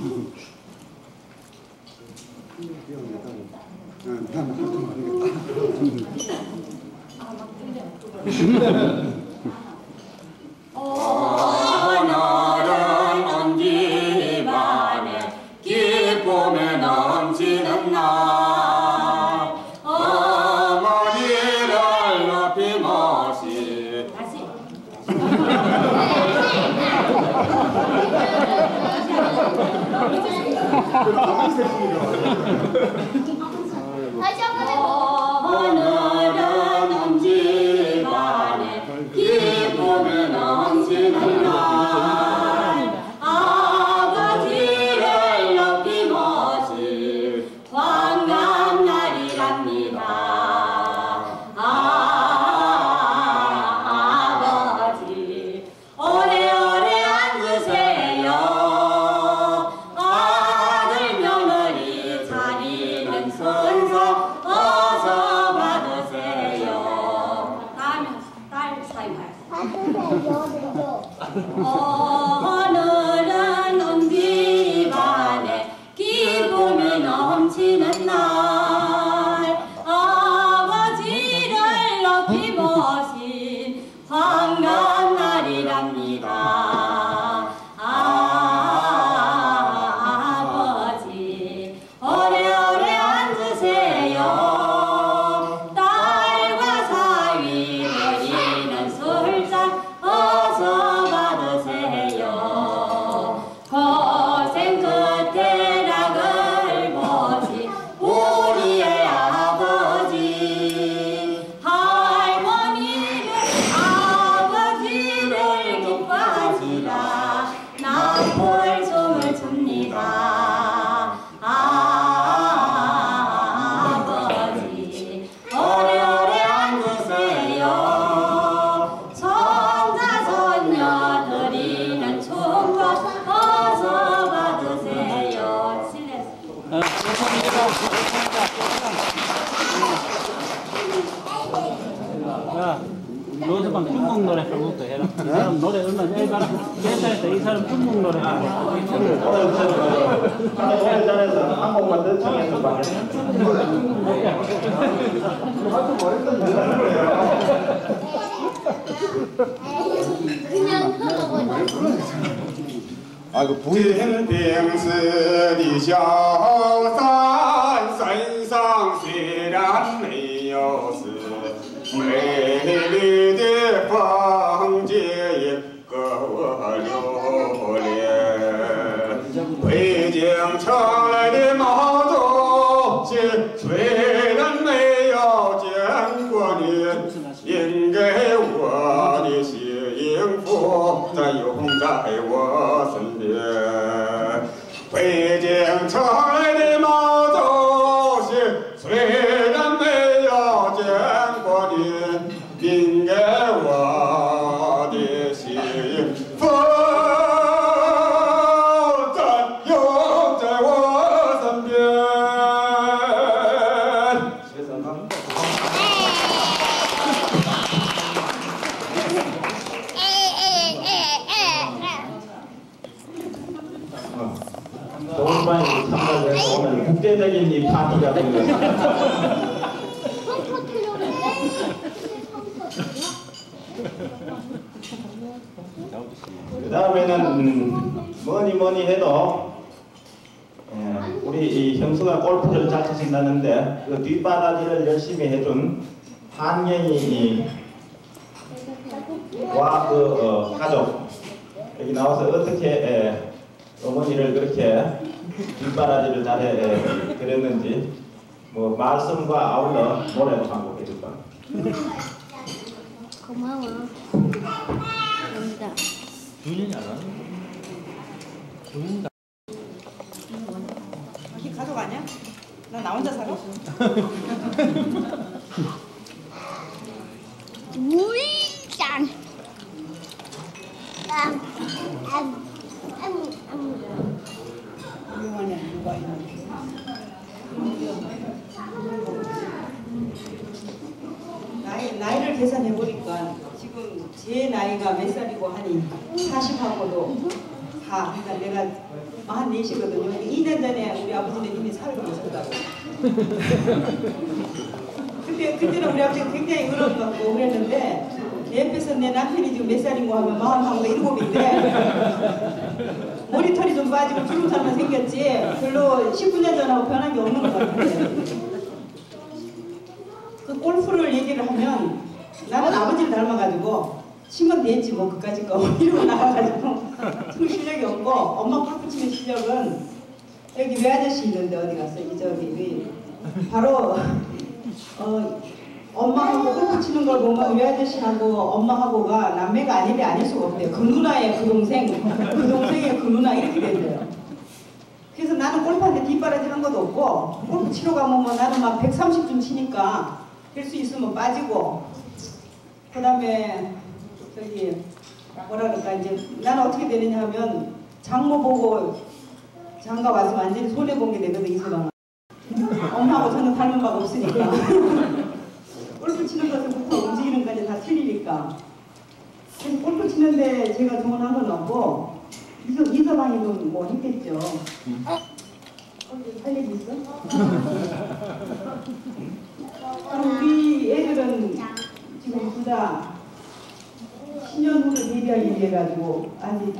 오늘은 온 집안에 기쁨에 넘치는 날 어머니를 높이 모시 다시. 다시 한번 해봐. 오늘은 온 집안에 기쁨에 넘치는 날 아버지를 높이 모실 환갑 날이랍니다. 아버지 오래오래 앉으세요. 아들 며느리 자리는 순서 어서 받으세요. 다음은 딸, 사위. 받으세요. 오늘은 온 집안에 기쁨이 넘치는 날 아버지를 높이 모신 환갑 날이랍니다. 아버지 오래오래 앉으세요. 딸과 사위 드리는 술잔 어서 받으세요. 고생 끝에 낙을 보신 우리의 아버지 할머니를 아버지를 기뻐하시라 나폴 숨을 춥니다. 아버지 오래오래 앉으세요. 손자 손녀 드리는 축복 어서 받으세요. 실례. 야, 노래방 중국 노래 한 곡도 해라. 이 사람 노래 얼마나 짧아라. 괜찮다. 이 사람 중국 노래 한 곡. 노래 잘해서 한 곡만 더 청해서 그냥 흘러버려. 아이고 부인. 金平寺的小山，山上虽然然没有事，美丽的风景一个我留恋。北京城来的毛主席，虽然没有见过你，应该我的幸福在永在我身边。北京城来的毛主席，虽然没有见过你，应该我的幸福永在我身边。谢谢大家。좋은 반에 참가해서 오늘 국제적인 이 파티가 된 것입니다. 그 다음에는 뭐니 해도 우리 이 형수가 골프를 잘 치신다는데 그 뒷바라지를 열심히 해준 한경이 와 그 가족 여기 나와서 어떻게 어머니를 그렇게 뒷바라지를 잘해 드렸는지 뭐 말씀과 아울러 노래도 한곡 해줄 겁니다. 고마워. 감사합니다. 주인이 안 하는 주인가? 여기 가족 아니야? 나 혼자 살아. 우이짱. 유명하냐 누가 있는지. 나이를 계산해 보니까 지금 제 나이가 몇 살이고 하니 40하고도 다 그러니까 내가 44시거든요. 2년 전에 우리 아버지는 이미 살고 계셨다고. 그때는 우리 아버지가 굉장히 어려운 것 같고 그랬는데 내 옆에서 내 남편이 지금 몇 살인고 하면 47인데 머리털이 좀 빠지고 주름살만 생겼지 별로 19년 전하고 변한 게 없는 것 같아요. 그 골프를 얘기를 하면 나는 아버지를 닮아가지고 치면 됐지 뭐 그까짓 거 이러고 나가가지고 그 실력이 없고 엄마 골프 치는 실력은 여기 외아저씨 있는데 어디 갔어? 저기 바로 엄마하고 골프 치는 걸 보면 외아저씨하고 엄마하고가 남매가 아닐 수가 없대요. 그 누나의 그 동생, 그 동생의 그 누나 이렇게 된대요. 그래서 나는 골프한테 뒷바라지 한 것도 없고 골프 치러 가면 뭐 나는 막 130쯤 치니까 될 수 있으면 빠지고 그 다음에 저기 뭐라 그럴까 이제 나는 어떻게 되느냐 하면 장모 보고 장가 와서 완전히 손해본 게 되거든 이 소방은. 엄마하고 저는 닮은 바가 없으니까 골프 치는 것부터 움직이는 것까지 다 틀리니까 그래서 골프 치는데 제가 조언한 건 없고 이서방이도 뭐 했겠죠. 할 얘기 있어? 우리 애들은 지금 둘 다 10년 후를 데뷔하기 위해 가지고 아직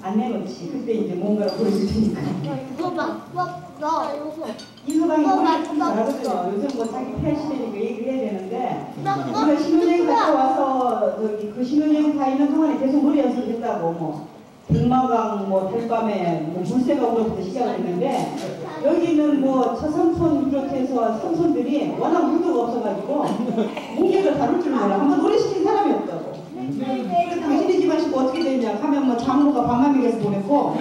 안 내놓지. 그때 이제 뭔가를 보여줄 테니까. 이서방이 노래 참 잘하거든요. 요즘 뭐 자기 팬시되니까 얘기를 해야 되는데 우리가 신혼여행 갔다 와서 저기 그 신혼여행 가 있는 동안에 계속 노래 연습했다고 뭐 백마강 뭐 달밤에 뭐 물새가 오로부터 시작을 했는데 여기는 뭐 처삼촌 비롯해서 삼촌들이 워낙 무도가 없어가지고 무게를 다룰 줄 몰라. 한번 노래 시킨 사람이 없다고. 그래서 당신의 집안 식구 어떻게 되냐 하면 뭐 장모가 밤마미에서 보냈고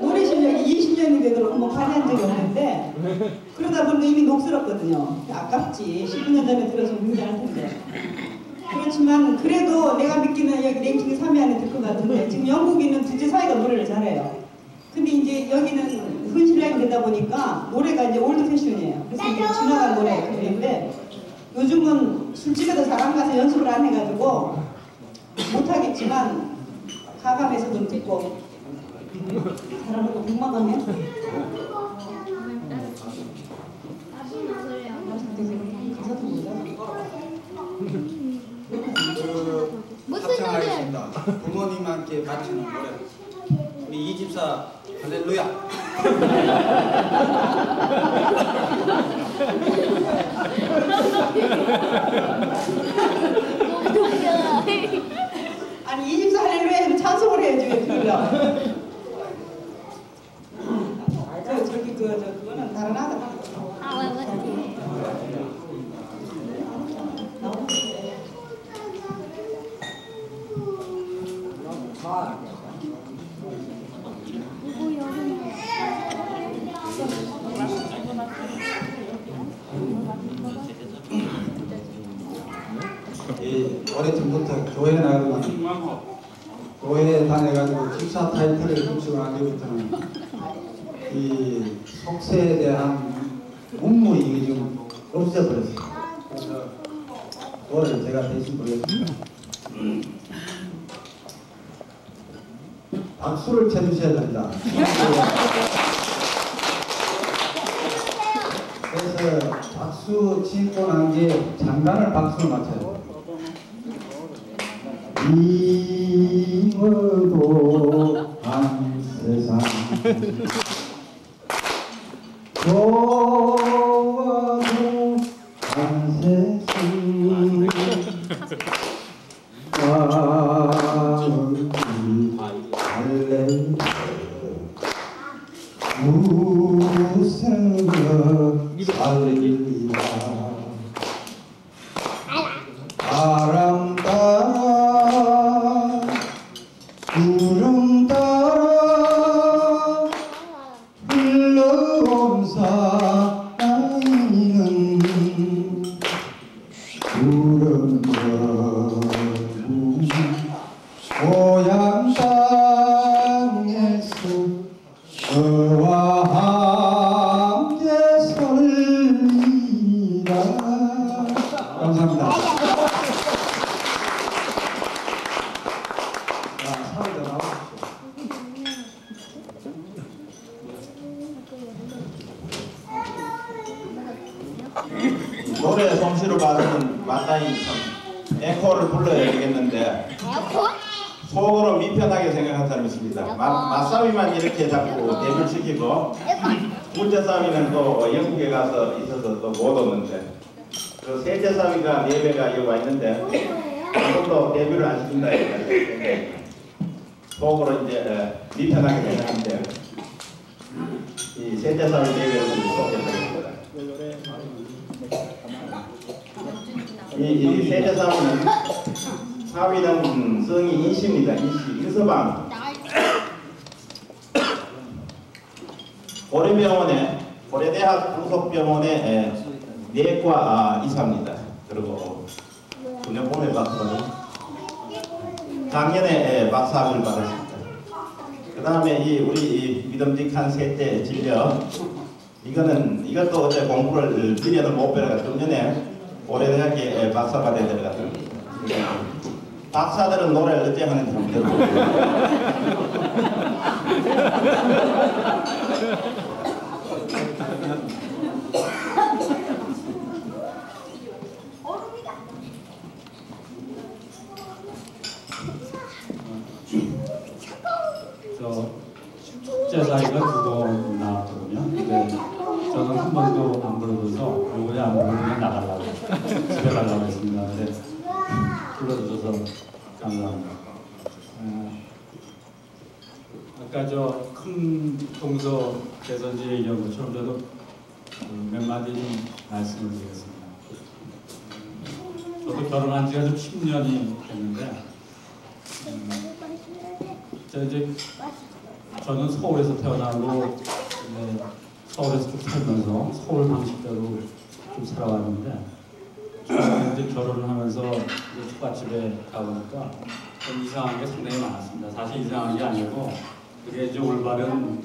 노래 실력이 20년이 되도록 뭐 관여한 적이 없는데 그러다 보니까 이미 녹슬었거든요. 아깝지. 19년 전에 들어서 굉장할 텐데. 그렇지만 그래도 내가 믿기는 여기 랭킹 3위 안에 들 것 같은데 지금 영국인은 둘째 사이가 노래를 잘해요. 근데 이제 여기는 흔실랑이 되다 보니까 노래가 이제 올드 패션이에요. 그래서 이제 지나간 노래인데 요즘은 술집에도 잘 안 가서 연습을 안 해가지고 못하겠지만 가감에서 좀 듣고 잘하는 거 백마강해? 가사도 모르잖아. 합창하겠습니다. 부모님한테 바치는 노래. 우리 이집사 할렐루야. 오래전부터 교회 나가고 교회 다녀가지고 집사 타이틀을 훔치고 난 뒤부터는 이 속세에 대한 문물이 이게 좀 없어버렸어요. 그래서 그거를 제가 대신 보겠습니다. 박수를 쳐주셔야 된다. 그래서 박수 치고 난 뒤에 장단을 박수를 맞춰요. 이어도 한 세상 좋아도 한 세상 마음이 달래 웃으며 살리라 바람 따라 구름 따라 흘러온 사이는 구름 고향 땅에서 저와 함께 설리라. 감사합니다. 자, 사회자 나오십시오. 노래 솜씨로 봐서는 마땅히 참 앵콜을 불러야 되겠는데 속으로 미편하게 생각한 사람이 있습니다. 맞싸움이만 이렇게 자꾸 데뷔를 시키고 둘째 싸움이는 또 영국에 가서 있어서 또 못 오는데 그 셋째 싸움이가 4배가 여기 와 있는데 그것도 데뷔를 안 시킨다 이렇게 속으로 이제 미편하게 생각하는데 이 셋째 싸움이 4배를 소개하겠습니다. 이 셋째 싸움은 사위는 성이 인시입니다. 인시, 인서방. 고려병원에, 고려대학附属병원의 내과 의사입니다. 그리고 9년 봄에 박사를 작년에 박사학위를 받았습니다. 그 다음에 우리 믿음직한 셋째 진려 이것도 어제 공부를 1년을 못 배워가 좀 전에 고려대학에 박사 받아야 되거든요. 박사들은 노래를 어째 하는지 한번 들어보세요. 축제 사이가 2번 나왔거든요. 근데 저는 한 번도 안 불러줘서 요번에 안 부르면 나가려고 집에 가려고 했습니다. 근데 불러주셔서 감사합니다. 아까 저 큰 동서 대선지 얘기한 것처럼 저도 몇 마디 말씀을 드리겠습니다. 저도 결혼한 지가 좀 10년이 됐는데 저는 서울에서 태어나고 서울에서 쭉 살면서 서울 방식대로 좀 살아왔는데 이제 결혼을 하면서 이제 초가집에 가보니까 좀 이상한 게 상당히 많았습니다. 사실 이상한 게 아니고 그게 이제 올바른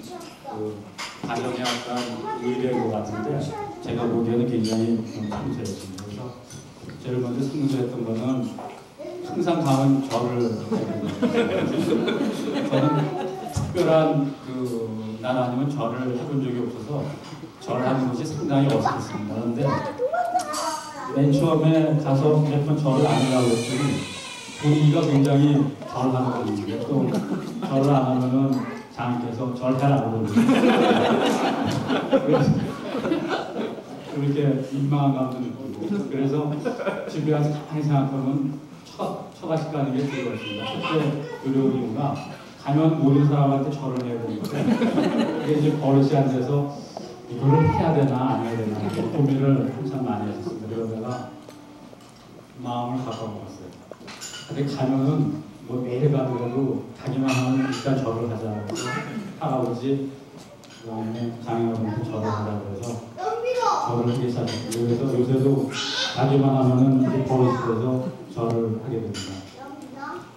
그 가정의 약간 의례인 것 같은데 제가 보기에는 굉장히 상수했습니다. 그래서 제일 먼저 상수했던 거는 항상 가면 절을 저는 특별한 날 아니면 절을 해본 적이 없어서 절하는 것이 상당히 어색했습니다. 그런데 맨 처음에 가서 몇 번 절을 안 하려고 했더니 분위기가 굉장히 절하는 분위기인데 또 절을 안 하면은 장께서 절해라고 그러는데 그렇게 민망한 감도 느끼고 그래서 집에 가서 가만히 생각하면 처갓집 가는 게 즐거웠습니다. 첫째 두려운 이유가 가면 모든 사람한테 절을 해야 되는데 이게 이제 버릇이 안 돼서 이거를 해야 되나 안 해야 되나 고민을 항상 많이 했었습니다. 그러다가 마음을 바꿔먹었어요. 근데 가면은 뭐 매일 가더라도 가기만 하면 일단 절을 하자고 할아버지 그다음에 장인어른한테 절을 하자고 해서 절을 하기 시작했어요. 그래서 요새도 가기만 하면은 버릇에서 절을 하게 됩니다.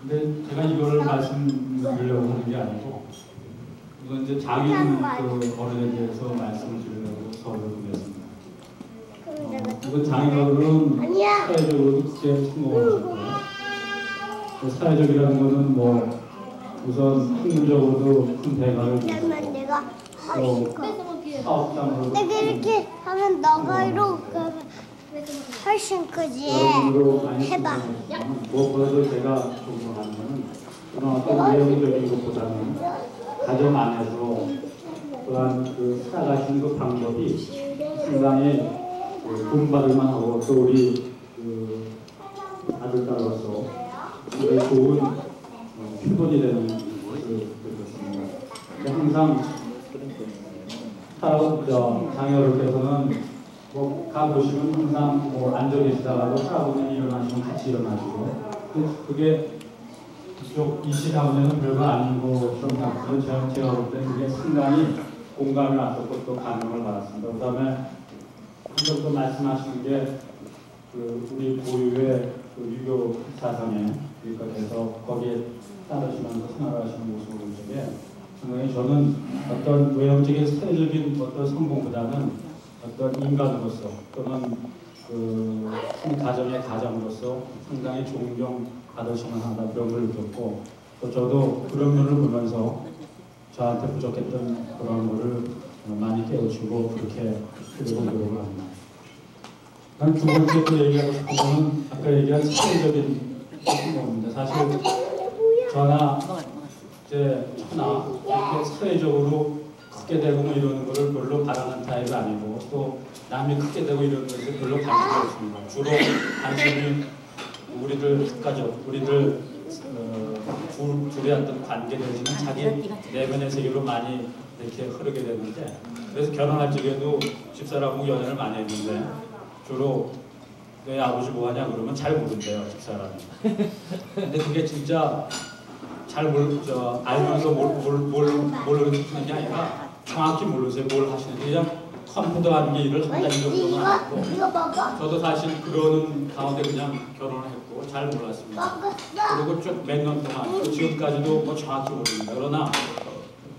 근데 제가 이거를 말씀드리려고 하는 게 아니고 이건 이제 장인 그 어른에 대해서 말씀을 드리려고 서울을 보냈습니다. 이건 장인 어른은 사회적으로도 크게 성공하셨고요. 사회적이라는 것은 뭐 우선 학문적으로도 큰 대가를 주고 사업장으로도 내가 이렇게 하면 너가 이렇게 훨씬 크지. 해봐. 무엇보다도 제가 존경하는 것은 그런 어떤 내용적인 것보다는 가정 안에서 또한 그 살아가시는 그 방법이 상당히 본받을만 하고 또 우리 그 아들딸로서 굉장히 좋은 표본이 되는 것을 그렇습니다. 항상 장여를께서는 뭐 가보시면 항상 뭐 앉아 계시다가도 할아버지 일어나시면 같이 일어나시고 그게 이쪽 이시 가운데는 별거 아닌 것처럼 생각해요. 제가 볼 때는 그게 상당히 공감이 왔었고 또 감명을 받았습니다. 그 다음에 한번 또 말씀하시는 게 그 우리 고유의 그 유교 사상에 그래서 거기에 따르시면서 생활하시는 모습을 볼 적에 상당히 저는 어떤 외형적인 사회적인 어떤 성공보다는 어떤 인간으로서 또는 그 한 가정의 가장으로서 상당히 존경받으시는 하다 그런 걸 느꼈고 또 저도 그런 면을 보면서 저한테 부족했던 그런 거를 많이 깨우치고 그렇게 하려고 노력을 합니다. 두 번째 또 얘기하고 싶은 거는 아까 얘기한 사회적인 성공입니다. 사실 저나 이제 저나 이렇게 사회적으로 크게 되고 뭐 이러는 거를 별로 바라는 타입이 아니고 또 남이 크게 되고 이러는 것에 별로 관심이 없습니다. 주로 관심이 우리들 가족, 우리들 둘의 어떤 관계 내지는 자기 내면의 세계로 많이 이렇게 흐르게 되는데 그래서 결혼할 적에도 집사람하고 연애를 많이 했는데 주로 내 아버지 뭐하냐 그러면 잘 모른대요 집사람이. 근데 그게 진짜 잘 알면서 뭘 하는 게 아니라 정확히 모르세요. 뭘 하시는지 그냥 컴퓨터 하는 게 일을 한 가지 정도만 하고 저도 사실 그러는 가운데 그냥 결혼을 했고 잘 몰랐습니다. 그리고 쭉 몇 년 동안 지금까지도 뭐 정확히 모릅니다. 그러나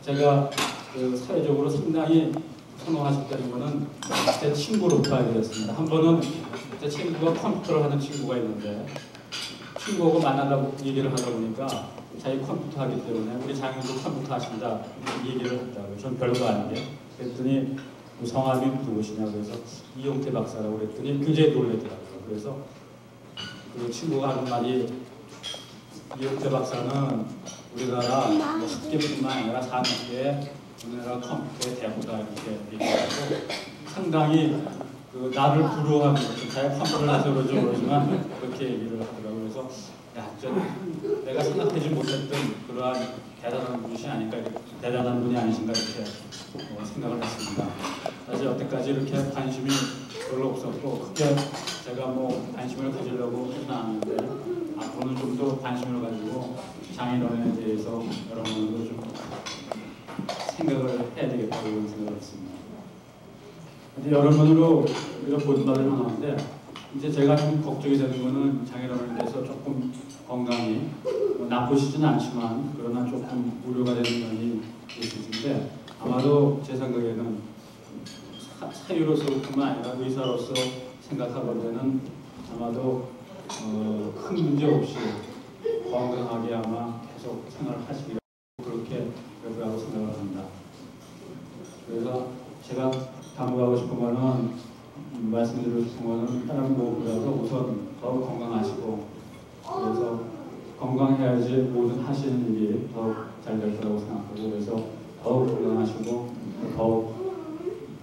제가 그 사회적으로 상당히 성공하셨다는 거는 제 친구로부터 알게 됐습니다. 한 번은 제 친구가 컴퓨터를 하는 친구가 있는데 친구하고 만나다고 얘기를 하다 보니까 자기 컴퓨터 하기 때문에 우리 장인도 컴퓨터 하신다 얘기를 했다고요. 전 별거 아니게. 그랬더니 성함이 누구시냐고 해서 이용태 박사라고 그랬더니 굉장히 놀라더라고요. 그래서 그 친구가 하는 말이 이용태 박사는 우리나라 뭐 학계뿐만 아니라 산업계에 우리나라 컴퓨터의 대부다 이렇게 얘기하고 상당히 그 나를 부러워하는 것도 자기 컴퓨터를 해서 그런지 모르지만 그렇게 얘기를 하더라고요. 그래서 야, 내가 생각하지 못했던 그러한 대단한 분이 아닐까, 대단한 분이 아니신가 이렇게 생각을 했습니다. 사실 여태까지 이렇게 관심이 별로 없었고 크게 제가 뭐 관심을 가지려고 하진 않았는데 앞으로는 좀 더 관심을 가지고 장인어른에 대해서 여러분들도 좀 생각을 해야 되겠다고 생각을 했습니다. 근데 여러분으로 우리가 본받을 만한데 이제 제가 좀 걱정이 되는 거는 장인어른께서 조금 건강이 뭐 나쁘시진 않지만 그러나 조금 우려가 되는 면이 있으신데 아마도 제 생각에는 사유로서뿐만 아니라 의사로서 생각하거든은 아마도 큰 문제 없이 건강하게 아마 계속 생활을 하시기를 그렇게 여부라고 생각을 합니다. 그래서 제가 당부하고 싶은 거는 말씀드리고 싶은 거는 다른 무엇보다도 우선 더욱 건강하시고 그래서 건강해야지 모든 하시는 일이 더욱 잘 될 거라고 생각하고 그래서 더욱 건강하시고 더욱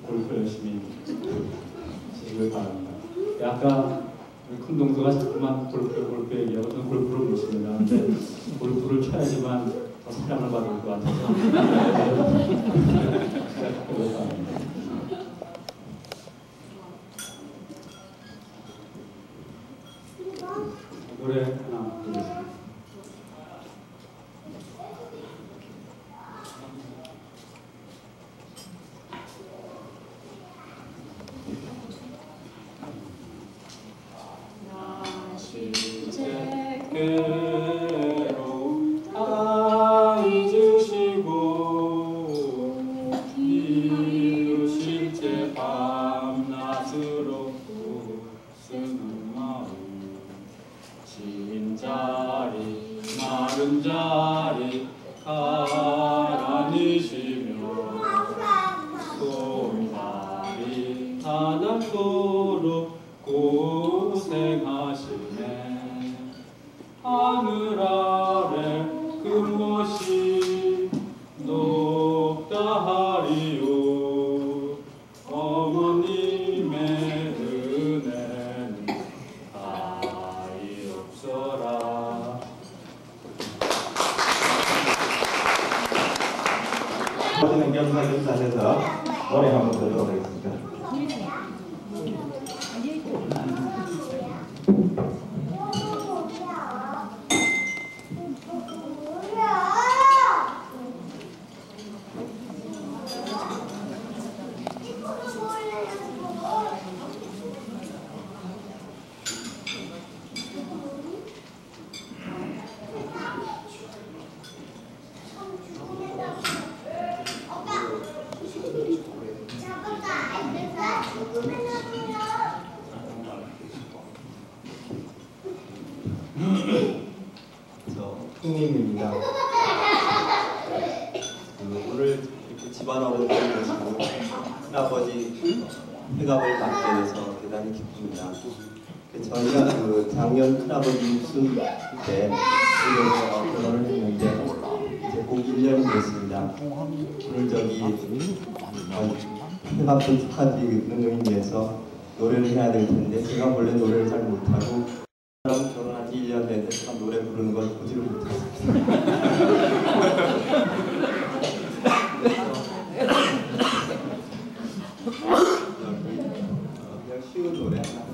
골프 열심히 하시길 바랍니다. 아까 큰 동서가 자꾸만 골프 얘기하고 저는 골프를 못 칩니다. 근데 골프를 쳐야지만 더 사랑을 받을 것 같아서 노래 하나 드리겠습니다. 괴로 아이 주시고 이루실 때 밤낮으로 쓰는 마음 진 자리 마른 자리 가라니시며 손발이 닿도록 고생하시네 하늘 아래 그것이 높다 하리요 어머님의 은혜는 가히 없어라. 오시는 겸사겸사 인사해서 노래 한번 들도록 하겠습니다. 형님입니다. 오늘 이렇게 집안 어른들 모시고 할아버지 회갑을 맡게 돼서 대단히 기쁩니다. 저희가 작년 할아버지 입수 때 결혼을 했는데 이제 꼭 1년이 됐습니다. 오늘 회갑을 축하드리는 의미에서 노래를 해야 될 텐데 제가 원래 노래를 잘 못하고 결혼한 지 1년 됐는데 참 노래 부르는 걸 보지를 못했습니다. 그냥 쉬운 노래 하나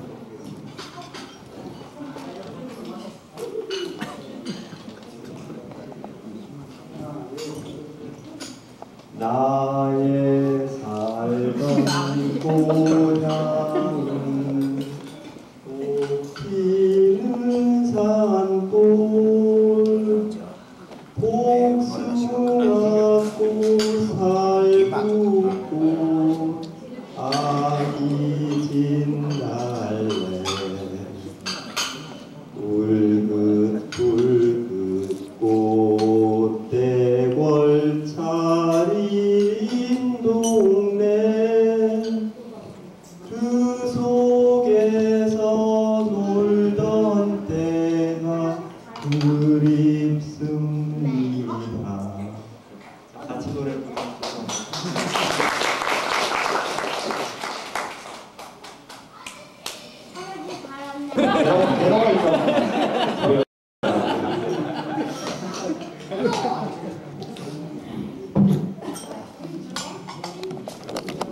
나의 살던 고향은 피는 산골 복숭아꽃 살구꽃 아기 진달래 붉은 꽃대궐 차린 동네 그 속에서 놀던 때가 그립습니다. 같이 노래 부르시죠.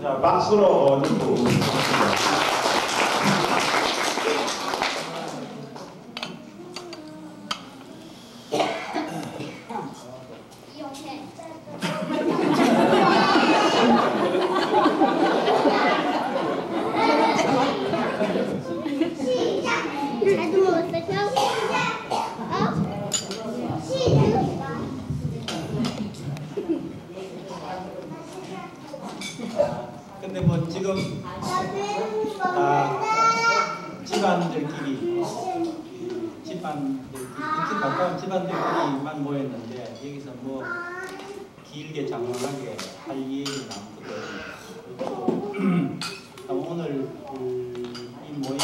자, 박수로 듣고 근데 뭐 지금 다 집안들끼리 특히 가까운 집안들끼리만 모였는데 여기서 뭐 길게 장황하게 할 일은 많거든요. 오늘 이 모임이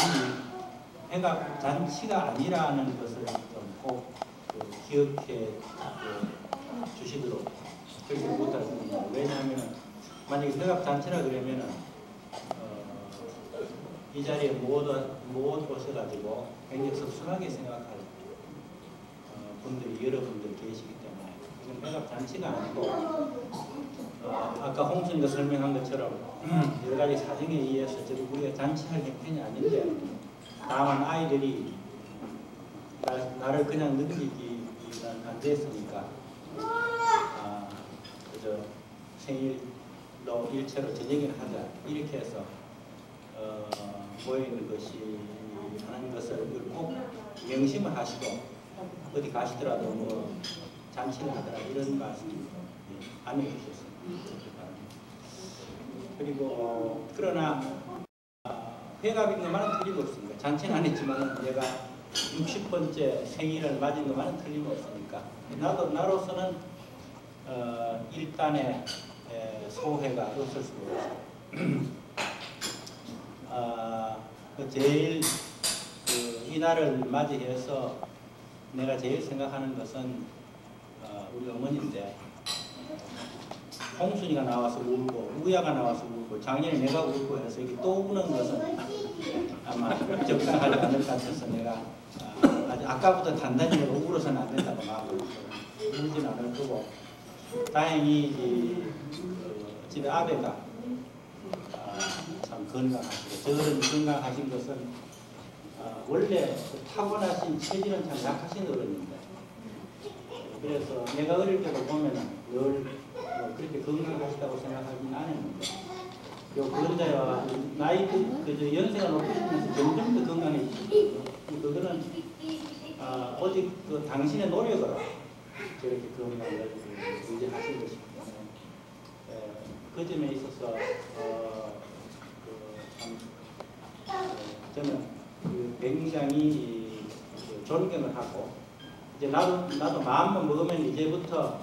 회갑 잔치가 아니라는 것을 좀 꼭 기억해 주시도록 그렇게 부탁드립니다. 왜냐하면 만약에 회갑 잔치라 그러면은 이 자리에 못 오셔가지고 굉장히 섭섭하게 생각할 분들이 여러분들 계시기 때문에 이건 회갑 잔치가 아니고 아까 홍순이가 설명한 것처럼 여러 가지 사정에 의해서 우리가 잔치할 형편이 아닌데 다만 아이들이 나를 그냥 넘기기 안 됐으니까 그저 생일로 일체로 저녁을 하자 이렇게 해서 모이는 것이 하는 것을 꼭 명심을 하시고 어디 가시더라도 뭐 잔치를 하더라 이런 말씀 안 해주셨습니다. 그리고 그러나 회갑 있는 말은 틀림없습니다. 잔치는 안 했지만 내가 60번째 생일을 맞은 것만은 틀림없으니까 나로서는 일단의 소회가 없을 수가 없어요. 제일 이날을 맞이해서 내가 제일 생각하는 것은 우리 어머니인데 홍순이가 나와서 울고 우야가 나와서 울고 작년에 내가 울고 해서 이게 또 우는 것은 아마 적당하지 않을 것 같아서 내가 아주 아까부터 단단히 내가 울어서는 안 된다고 마음을 울진 않을 거고 다행히 집에 아베가 참 건강하시고 저는 건강하신 것은 원래 타고나신 체질은 참 약하신 어른인데 그래서 내가 어릴 때도 보면은 늘 그렇게 건강하시다고 생각하지는 않았는데 요 그런자와 나이 연세가 높으시면서 점점 더 건강해지시고 그거는 오직 그 당신의 노력으로 저렇게 건강을 유지하신 것입니다. 그 점에 있어서 저는 굉장히 존경을 하고 이제 나도 마음만 먹으면 이제부터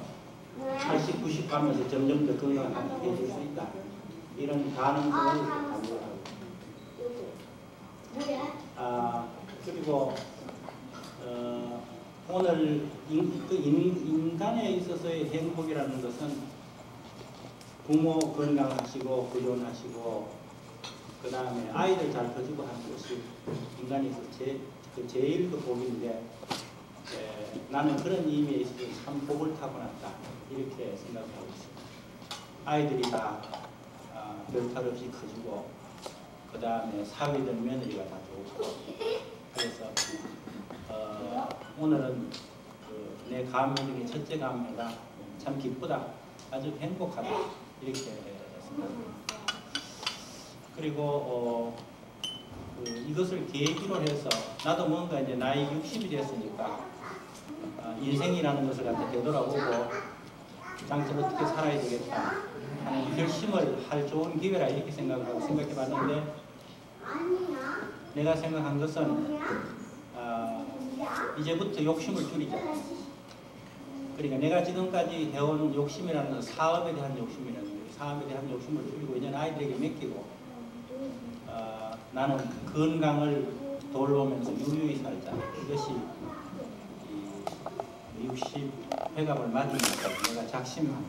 80, 90 가면서 점점 더 건강하게 해줄 수 있다. 이런 가능성을 강조하고 그리고 오늘 인간에 있어서의 행복이라는 것은 부모 건강하시고 구존하시고 그 다음에 아이들 잘 커지고 하는 것이 인간에 있어서 제일 그 복인데 나는 그런 의미에 있어서 참 복을 타고났다 이렇게 생각하고 있습니다. 아이들이 다 별탈 없이 커지고 그 다음에 사위들 며느리가 다 좋고 그래서 오늘은 내 가문 중에 첫째 가문이라 참 기쁘다 아주 행복하다 이렇게 생각합니다. 그리고 이것을 계기로 해서 나도 뭔가 이제 나이 60이 됐으니까 인생이라는 것을 갖다 되돌아보고 장점 어떻게 살아야 되겠다 하는 결심을 할 좋은 기회라 이렇게 생각하고 생각해봤는데 내가 생각한 것은 이제부터 욕심을 줄이자. 그러니까 내가 지금까지 해온 욕심이라는 건 사업에 대한 욕심이라는 거예요. 사업에 대한 욕심을 줄이고 이제는 아이들에게 맡기고 나는 건강을 돌보면서 유유히 살자. 이것이 60 회갑을 맞으니까 내가 작심한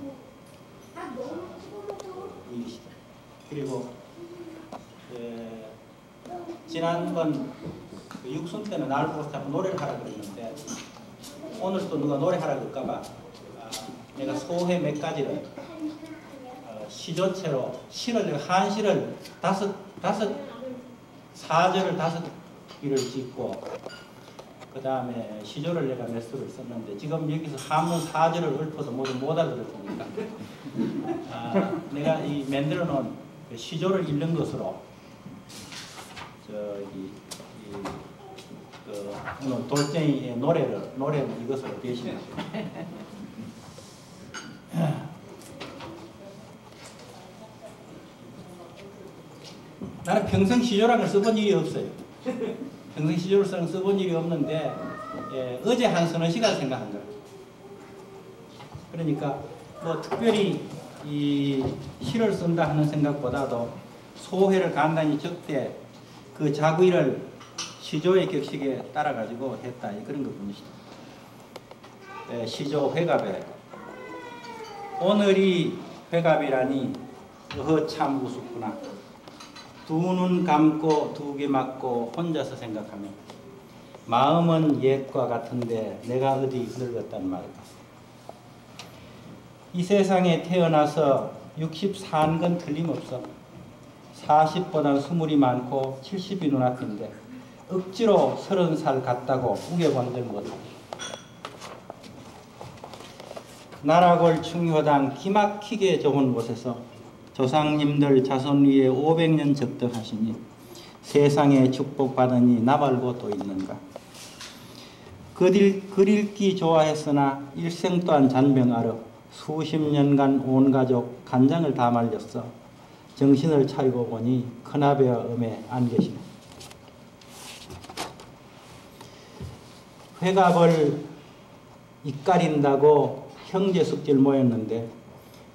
일이시다. 그리고 지난번 육순 때는 나를 보고 자꾸 노래를 하라 그랬는데 오늘 또 누가 노래하라 그럴까봐 내가 소회 몇 가지를 시조체로 시를 내가 한시를 사절을 5개를 짓고 그 다음에 시조를 내가 몇 수를 썼는데 지금 여기서 한문 4절을 읊어도 모두 못 알아들었으니까 내가 이 만들어 놓은 시조를 읽는 것으로 오늘 돌쟁이의 노래를 이것으로 대신해서 나는 평생 시조라는 걸 써본 일이 없어요. 평생 시조를 써본 일이 없는데 어제 한 서너 시간 생각한 거예요. 그러니까 뭐 특별히 이 시를 쓴다 하는 생각보다도 소회를 간단히 적되 그 자구이를 시조의 격식에 따라 가지고 했다 그런 것뿐이시죠. 시조 회갑에 오늘이 회갑이라니 참 우습구나. 두 눈 감고 두 귀 막고 혼자서 생각하면 마음은 옛과 같은데 내가 어디 늙었단 말일까. 이 세상에 태어나서 60산 건 틀림없어. 40보다 스물이 많고 70이 눈앞인데 억지로 30살 같다고 우겨본들 못하고 나라골 충효당 기막히게 좋은 곳에서 조상님들 자손 위에 500년 적덕하시니 세상에 축복받으니 나 말고 또 있는가. 글 읽기 좋아했으나 일생 또한 잔병하러 수십 년간 온 가족 간장을 다 말렸어. 정신을 차리고 보니 큰아베와 음에 안 계시네. 회갑을 이까린다고 형제 숙질 모였는데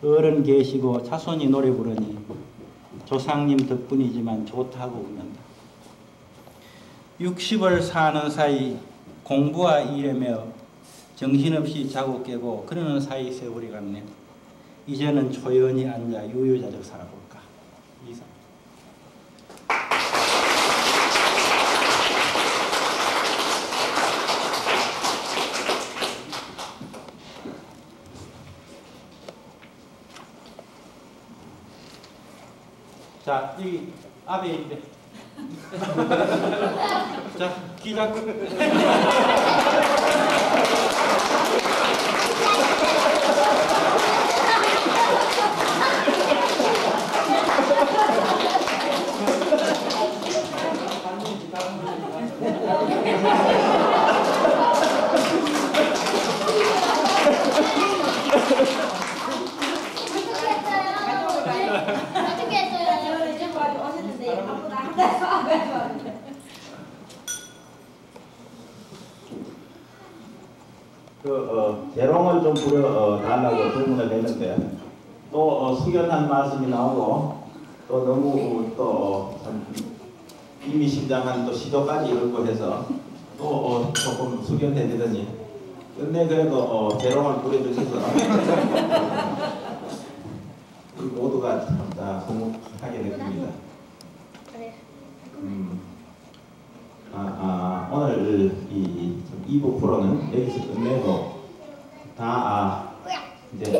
어른 계시고 자손이 노래 부르니 조상님 덕분이지만 좋다고 웃는다. 60을 사는 사이 공부와 일하며 정신없이 자고 깨고 그러는 사이 세월이 갔네. 이제는 조용히 앉아 유유자적 살아볼까. 이상. 자, 이 앞에 있는데. 자, 기자. 재롱을 좀 부려달라고 질문을 했는데 또 숙연한 말씀이 나오고 또 너무 의미심장한 또 시도까지 이르고 해서 또 조금 숙연해지더니 끝내 그래도 재롱을 부려주셔서 우리 모두가 참 다 흐뭇하게 느낍니다. 오늘 이 2부 프로는 여기서 끝내고 다 이제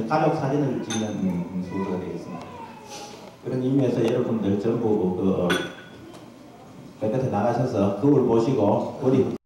가족 사진을 찍는 순서가 되겠습니다. 그런 의미에서 여러분들 전부 그 끝에 나가셔서 거울 보시고 우리